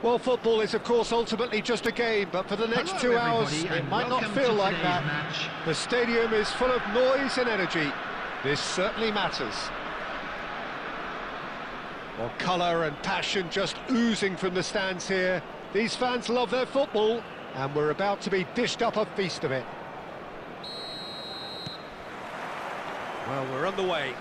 Well, football is, of course, ultimately just a game, but for the next Hello, 2 hours, everybody, it and might not welcome feel to like today's that. match. The stadium is full of noise and energy. This certainly matters. Well, colour and passion just oozing from the stands here. These fans love their football, and we're about to be dished up a feast of it. Well, we're on the way.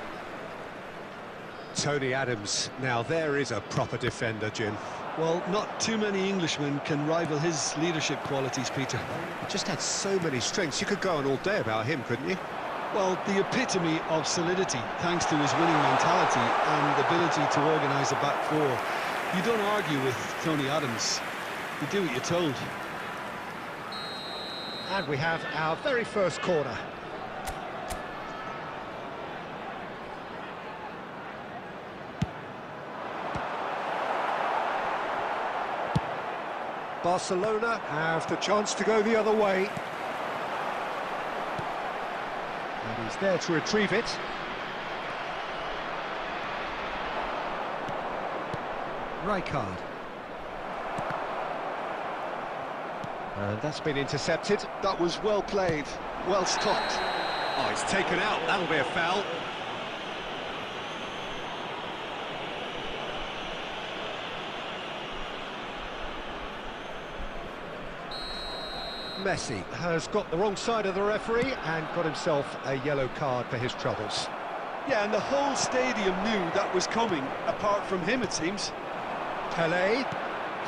Tony Adams. Now, there is a proper defender, Jim. Well, not too many Englishmen can rival his leadership qualities, Peter. He just had so many strengths. You could go on all day about him, couldn't you? Well, the epitome of solidity, thanks to his winning mentality and ability to organise a back four. You don't argue with Tony Adams. You do what you're told. And we have our very first corner. Barcelona have the chance to go the other way. And he's there to retrieve it. Rijkaard. And that's been intercepted. That was well played, well stopped. Oh, it's taken out. That'll be a foul. Messi has got the wrong side of the referee and got himself a yellow card for his troubles. Yeah, and the whole stadium knew that was coming, apart from him, it seems. Pelé,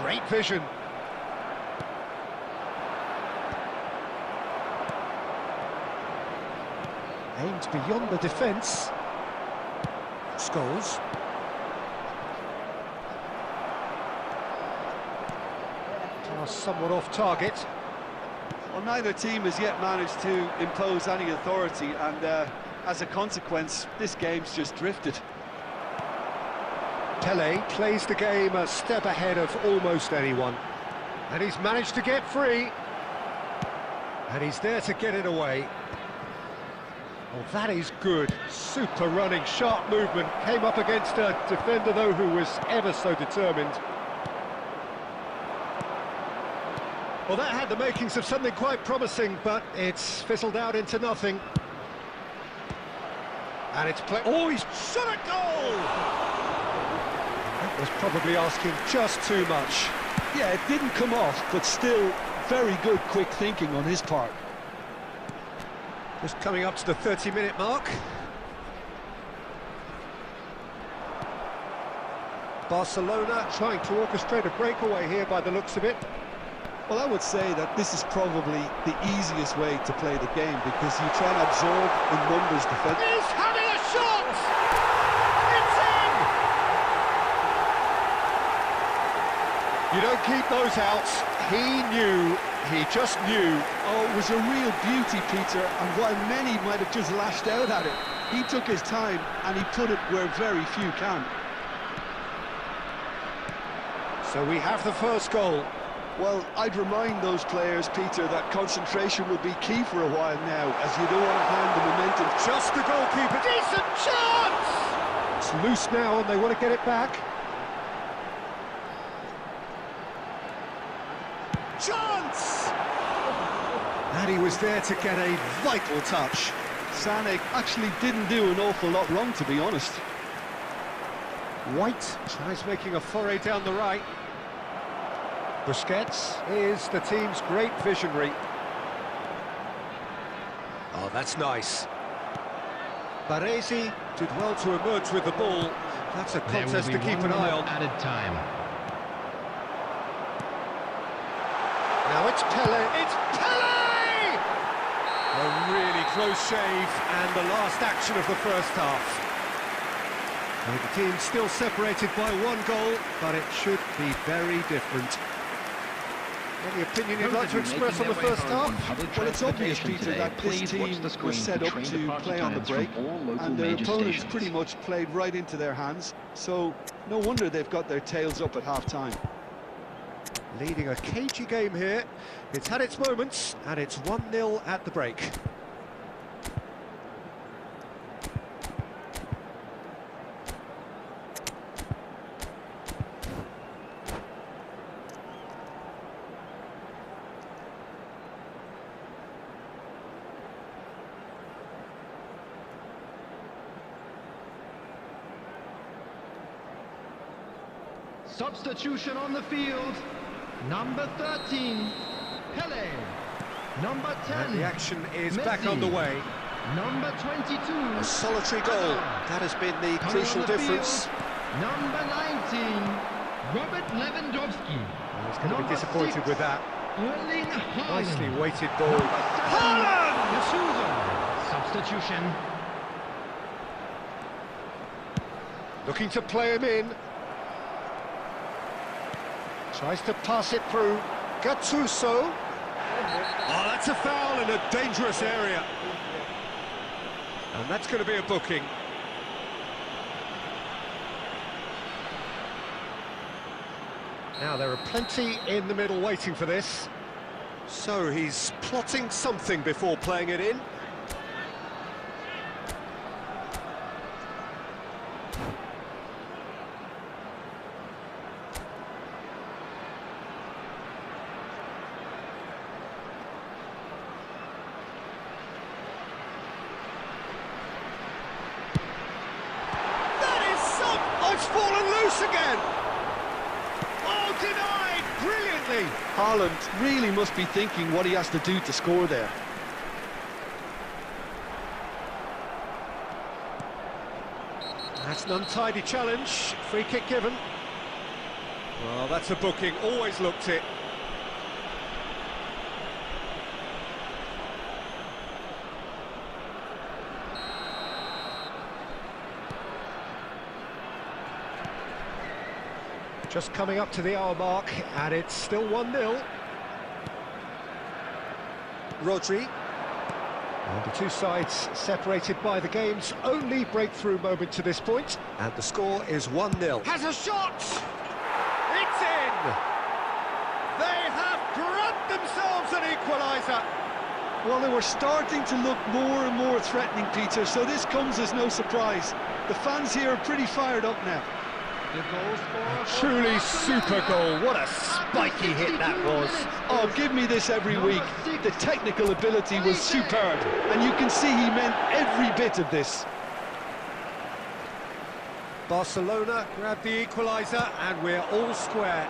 great vision. Aimed beyond the defence. Scholes. Pass somewhat off target. Well, neither team has yet managed to impose any authority, and as a consequence, this game's just drifted. Pele plays the game a step ahead of almost anyone. And he's managed to get free. And he's there to get it away. Oh, that is good. Super running, sharp movement. Came up against a defender, though, who was ever so determined. Well, that had the makings of something quite promising, but it's fizzled out into nothing. And it's play. Oh, he's shot a goal! That was probably asking just too much. Yeah, it didn't come off, but still very good quick thinking on his part. Just coming up to the 30-minute mark. Barcelona trying to orchestrate a breakaway here by the looks of it. Well, I would say that this is probably the easiest way to play the game, because you try and absorb in numbers defense. He's having a shot! It's in! You don't keep those outs. He just knew. Oh, it was a real beauty, Peter, and while many might have just lashed out at it, he took his time and he put it where very few can. So we have the first goal. Well, I'd remind those players, Peter, that concentration will be key for a while now, as you don't want to hand the momentum. Just the goalkeeper. Decent chance! It's loose now and they want to get it back. Chance! And he was there to get a vital touch. Sané actually didn't do an awful lot wrong, to be honest. White tries making a foray down the right. Busquets is the team's great visionary. Oh, that's nice. Baresi did well to emerge with the ball. That's a contest to keep an eye on. Added time. Now it's Pele. It's Pele! A really close shave and the last action of the first half. And the team's still separated by one goal, but it should be very different. Any opinion you'd like to express on the first half? Well, it's obvious, Peter, that this team was set up to play on the break, and their opponents pretty much played right into their hands, so no wonder they've got their tails up at half-time. Leading a cagey game here. It's had its moments, and it's 1-0 at the break. Substitution on the field. Number 13, Pele. Number 10, And the action is Messi. back on the way. Number 22, A solitary goal. That has been the Coming crucial on the difference. field, number 19, Robert Lewandowski. He's going to be Number disappointed 6, with that. Erling Haaland. Nicely weighted ball. Haaland! Substitution. Looking to play him in. Tries to pass it through. Gattuso. Oh, that's a foul in a dangerous area. And that's going to be a booking. Now, there are plenty in the middle waiting for this. So he's plotting something before playing it in. It's fallen loose again! Oh, denied! Brilliantly! Haaland really must be thinking what he has to do to score there. That's an untidy challenge. Free kick given. Well, that's a booking. Always looked it. Just coming up to the hour mark, and it's still 1-0. Rodri. And the two sides separated by the game's only breakthrough moment to this point, and the score is 1-0. Has a shot! It's in! They have grabbed themselves an equaliser! Well, they were starting to look more and more threatening, Peter, so this comes as no surprise. The fans here are pretty fired up now. The goal scorer for Truly super goal. What a spiky hit that was. Oh, give me this every week. The technical ability was superb, and you can see he meant every bit of this. Barcelona grab the equaliser, and we're all square.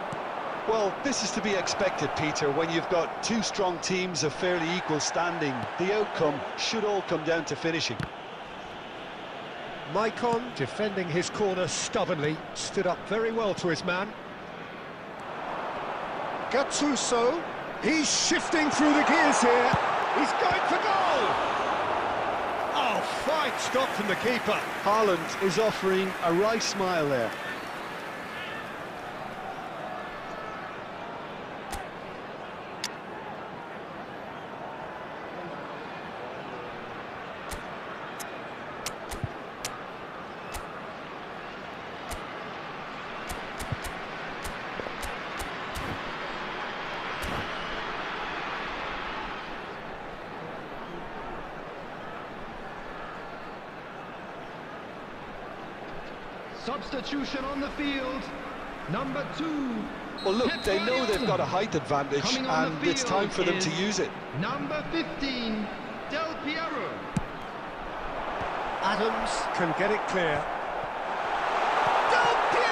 Well, this is to be expected, Peter, when you've got two strong teams of fairly equal standing. The outcome should all come down to finishing. Maicon, defending his corner stubbornly, stood up very well to his man. Gattuso, he's shifting through the gears here. He's going for goal! Oh, fine stop from the keeper. Haaland is offering a wry smile there. Substitution on the field. Number 2. Well, look, they know they've got a height advantage, and it's time for them to use it. Number 15, Del Piero. Adams can get it clear. Del Piero!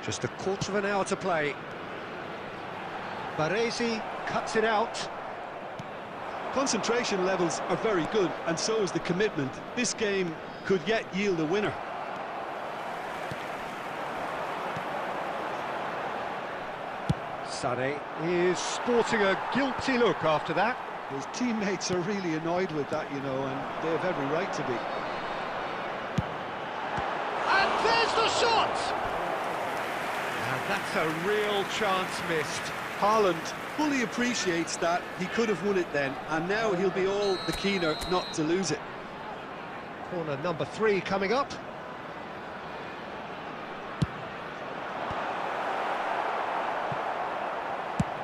Just a quarter of an hour to play. Baresi cuts it out. Concentration levels are very good, and so is the commitment. This game could yet yield a winner. Sané is sporting a guilty look after that. His teammates are really annoyed with that, you know, and they have every right to be. And there's the shot! And that's a real chance missed. Haaland fully appreciates that. He could have won it then, and now he'll be all the keener not to lose it. Corner number 3 coming up.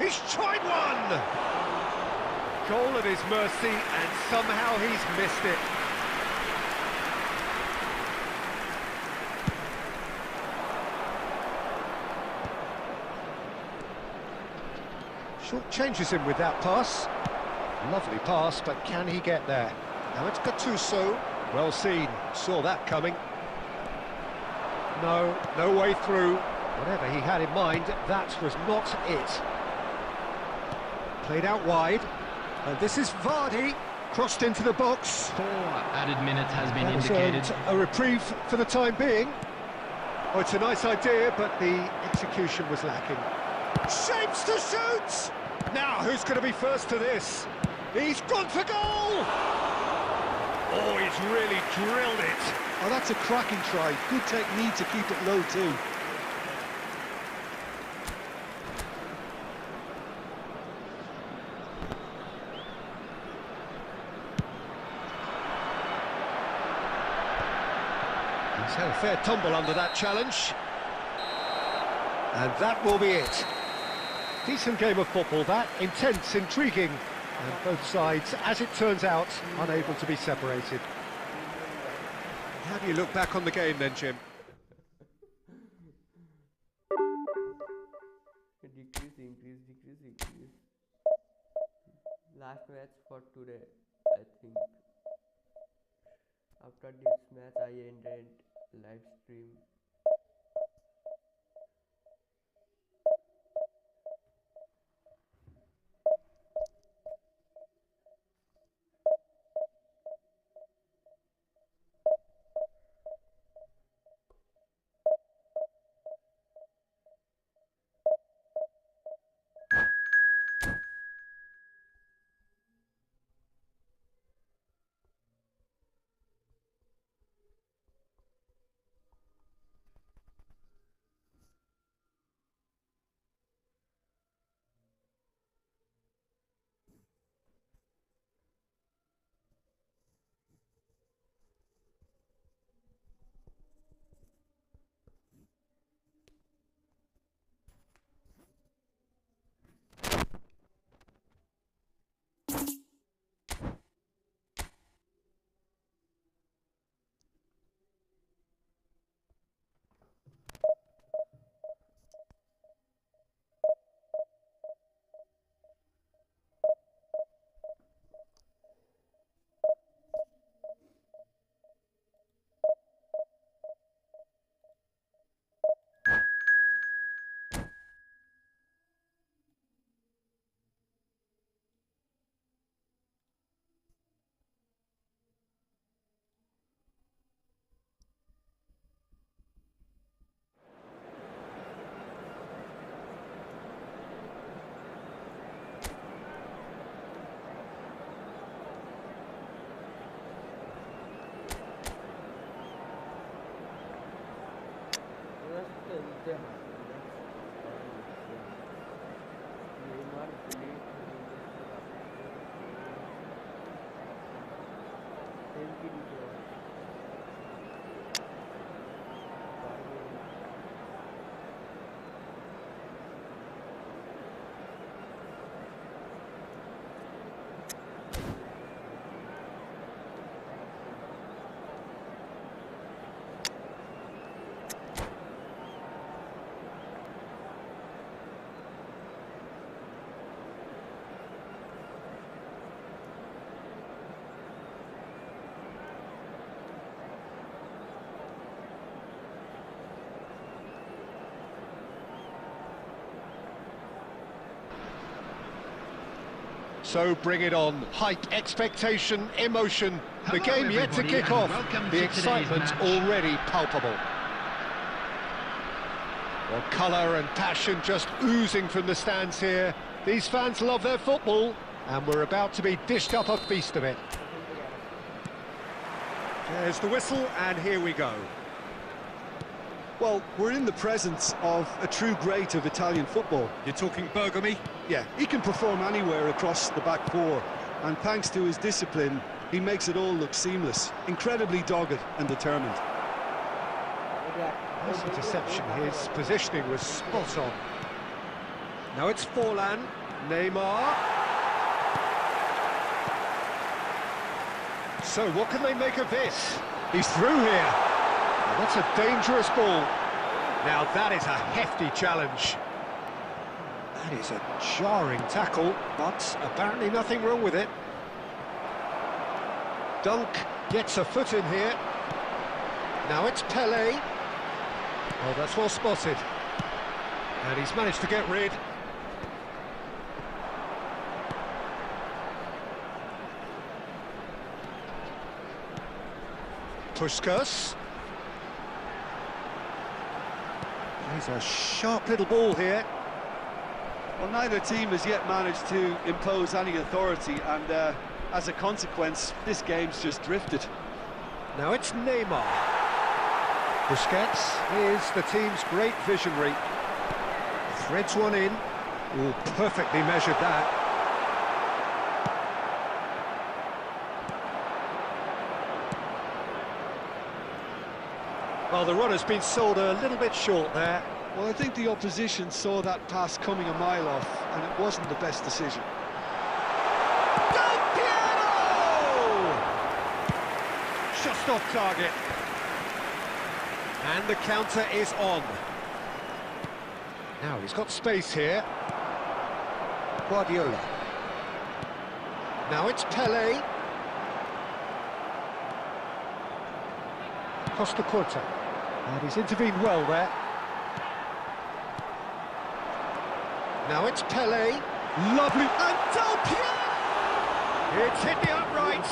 He's tried one! Goal at his mercy, and somehow he's missed it. Short changes him with that pass. Lovely pass, but can he get there? Now it's Gattuso. Well seen, saw that coming. No way through. Whatever he had in mind, that was not it. Played out wide. And this is Vardy, crossed into the box. 4 added minutes has been That was indicated. a reprieve for the time being. Oh, it's a nice idea, but the execution was lacking. Shapes to shoot! Now, who's going to be first to this? He's gone for goal! Oh, he's really drilled it. Oh, that's a cracking try. Good technique to keep it low, too. He's had a fair tumble under that challenge. And that will be it. Decent game of football, that. Intense, intriguing. And both sides, as it turns out, unable to be separated. How do you look back on the game then, Jim? Decrease. Last match for today, I think. After this match, I ended live stream. So bring it on. Hype, expectation, emotion. The Hello, game yet to everybody, kick and off. welcome The to today's excitement match. already palpable. Well, colour and passion just oozing from the stands here. These fans love their football, and we're about to be dished up a feast of it. There's the whistle, and here we go. Well, we're in the presence of a true great of Italian football. You're talking Bergami? Yeah, he can perform anywhere across the back four, and thanks to his discipline, he makes it all look seamless. Incredibly dogged and determined. Nice interception, his positioning was spot on. Now it's Forlan, Neymar. So what can they make of this? He's through here. Now, that's a dangerous ball. Now that is a hefty challenge. That is a jarring tackle, but apparently nothing wrong with it. Dunk gets a foot in here. Now it's Pelé. Oh, that's well spotted. And he's managed to get rid. Puskas. He's a sharp little ball here. Well, neither team has yet managed to impose any authority, and as a consequence, this game's just drifted. Now it's Neymar. Busquets is the team's great visionary. Threads one in. Oh, perfectly measured that. Well, the run has been sold a little bit short there. Well, I think the opposition saw that pass coming a mile off, and it wasn't the best decision. Del Piero! Just off target. And the counter is on. Now he's got space here. Guardiola. Now it's Pelé. Costa Curta. And he's intervened well there. Now it's Pelé. Lovely. And Del Piero! It's hit the upright.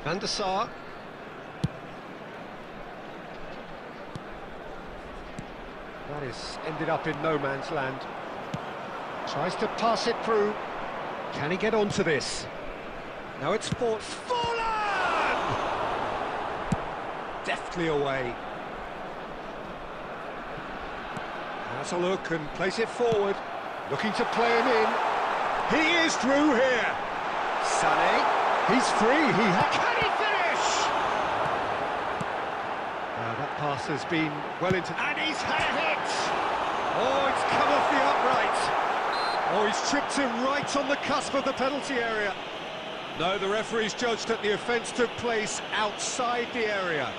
Van der Sar. That is ended up in no man's land. Tries to pass it through. Can he get onto this? Now it's Forlan! Deftly away. Has a look and plays it forward. Looking to play him in. He is through here. Sané. He's free. Can he finish? Now that pass has been well into... And he's had a hit! Oh, it's come off the upright. Oh, he's tripped him right on the cusp of the penalty area. No, the referee's judged that the offence took place outside the area.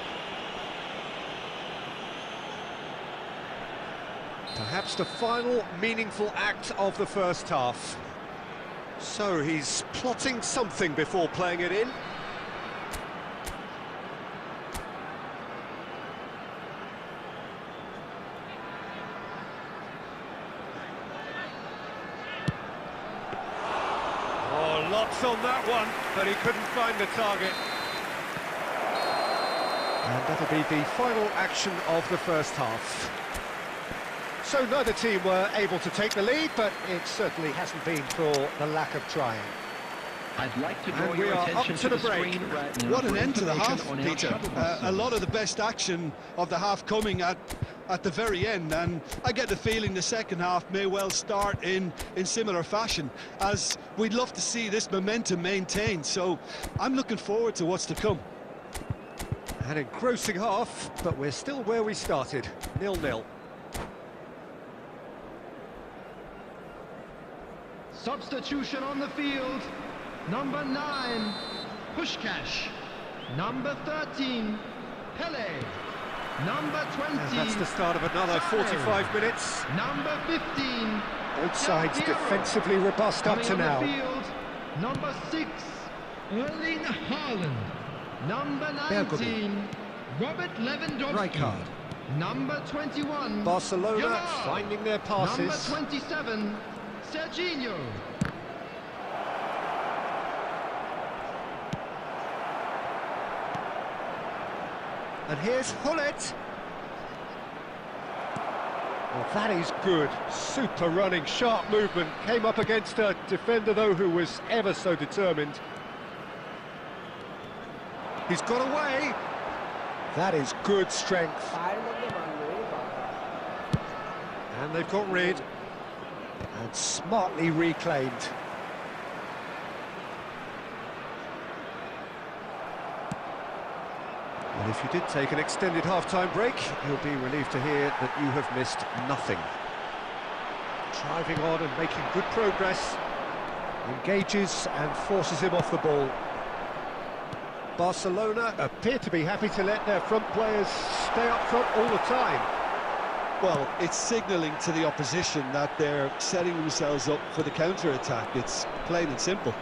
Perhaps the final meaningful act of the first half. So he's plotting something before playing it in. Oh, lots on that one, but he couldn't find the target. And that'll be the final action of the first half. So neither team were able to take the lead, but it certainly hasn't been for the lack of trying. I'd like to draw And we your are attention up to to the the break. screen right now. What an for end to the half, information on our Peter. shuttle bus A lot of the best action of the half coming at the very end, and I get the feeling the second half may well start in similar fashion, as we'd love to see this momentum maintained, so I'm looking forward to what's to come. An engrossing half, but we're still where we started, 0-0. Substitution on the field. Number 9, Pushkash. Number 13, Pele. Number 20. And that's the start of another 45 minutes. Number 15. Both sides Del Piero. defensively robust up Coming to on the now. field, Number 6, Erling Haaland. Number 19, Robert Lewandowski. Rijkaard. Number 21, Barcelona Yamal. finding their passes. Number 27, Serginho. And here's Hullet. Well, that is good. Super running, sharp movement. Came up against a defender, though, who was ever so determined. He's got away. That is good strength. And they've got rid. And smartly reclaimed. Well, if you did take an extended half-time break, you'll be relieved to hear that you have missed nothing. Driving on and making good progress. Engages and forces him off the ball. Barcelona appear to be happy to let their front players stay up front all the time. Well, it's signalling to the opposition that they're setting themselves up for the counter-attack. It's plain and simple.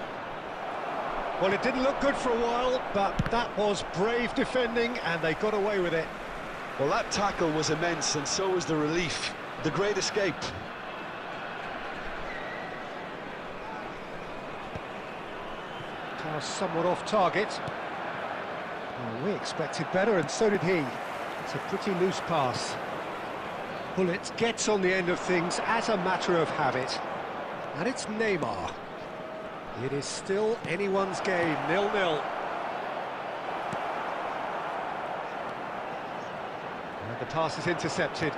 Well, it didn't look good for a while, but that was brave defending, and they got away with it. Well, that tackle was immense, and so was the relief. The great escape. Pass somewhat off target. Well, we expected better, and so did he. It's a pretty loose pass. Hullet gets on the end of things as a matter of habit. And it's Neymar. It is still anyone's game, 0-0. And the pass is intercepted.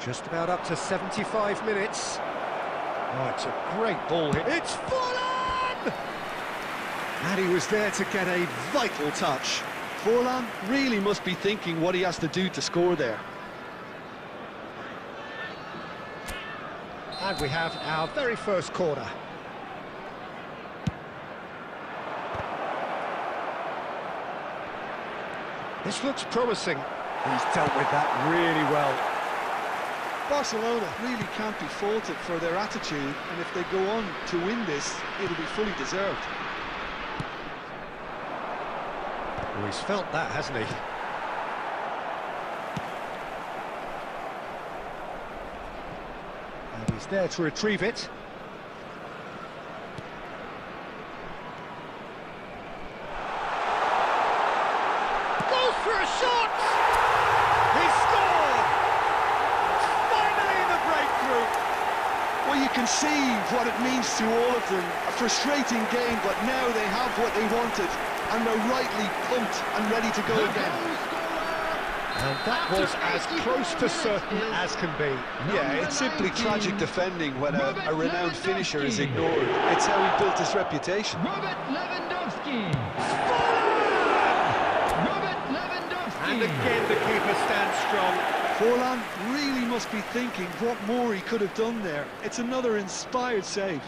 Just about up to 75 minutes. Oh, it's a great ball hit. It's Forlan! And he was there to get a vital touch. Forlan really must be thinking what he has to do to score there. And we have our very first corner. This looks promising. He's dealt with that really well. Barcelona really can't be faulted for their attitude, and if they go on to win this, it'll be fully deserved. Well, he's felt that, hasn't he? And he's there to retrieve it. Goes for a shot! He scored! Finally the breakthrough! Well, you can see what it means to all of them. A frustrating game, but now they have what they wanted, and they're rightly pumped and ready to go again. And that was as close to certain as can be. Yeah, it's simply tragic defending when a renowned finisher is ignored. It's how he built his reputation. Robert Lewandowski. Robert Lewandowski. And again the keeper stands strong. Forlan really must be thinking what more he could have done there. It's another inspired save.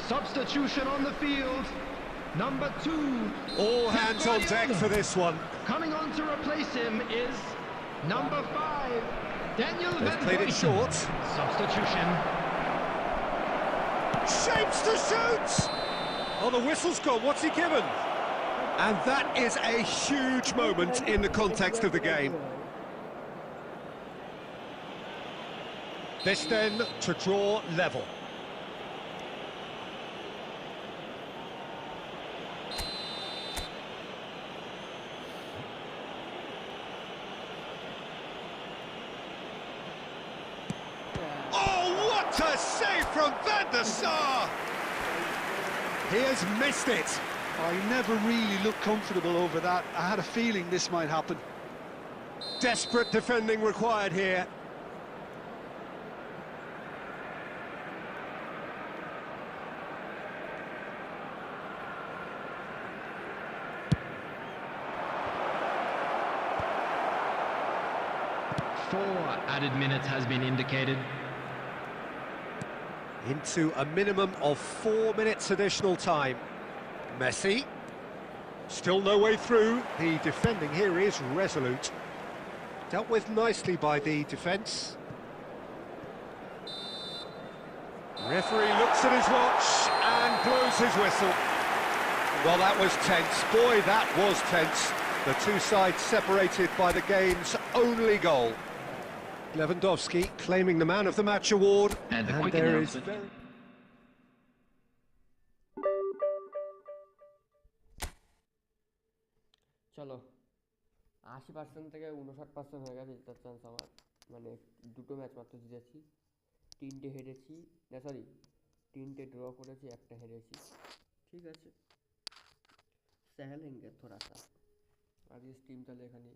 Substitution on the field. Number 2. All hands on deck for this one. Coming on to replace him is number 5, Daniel They've Van played it Huyten. short. Substitution. Shapes to shoot! Oh, the whistle's gone. What's he given? And that is a huge moment in the context of the game. This then to draw level. Oh, What a save from Van der Sar! He has missed it. I never really looked comfortable over that. I had a feeling this might happen. Desperate defending required here. Four added minutes has been indicated. Into a minimum of 4 minutes additional time. Messi. Still no way through. The defending here is resolute. Dealt with nicely by the defence. Referee looks at his watch and blows his whistle. Well, that was tense. Boy, that was tense. The two sides separated by the game's only goal. Lewandowski claiming the Man of the Match award. And the quick there is announcement. চলো 80% থেকে 59% হয়ে গেছে জেতার chance আমার, মানে দুটো match মাত্র জিতেছি, 3টে হেরেছি, না সরি 3টে ড্র করেছি, একটা হেরেছি। ঠিক আছে, सहल लेंगे थोड़ा सा। आज इस टीम चले खानी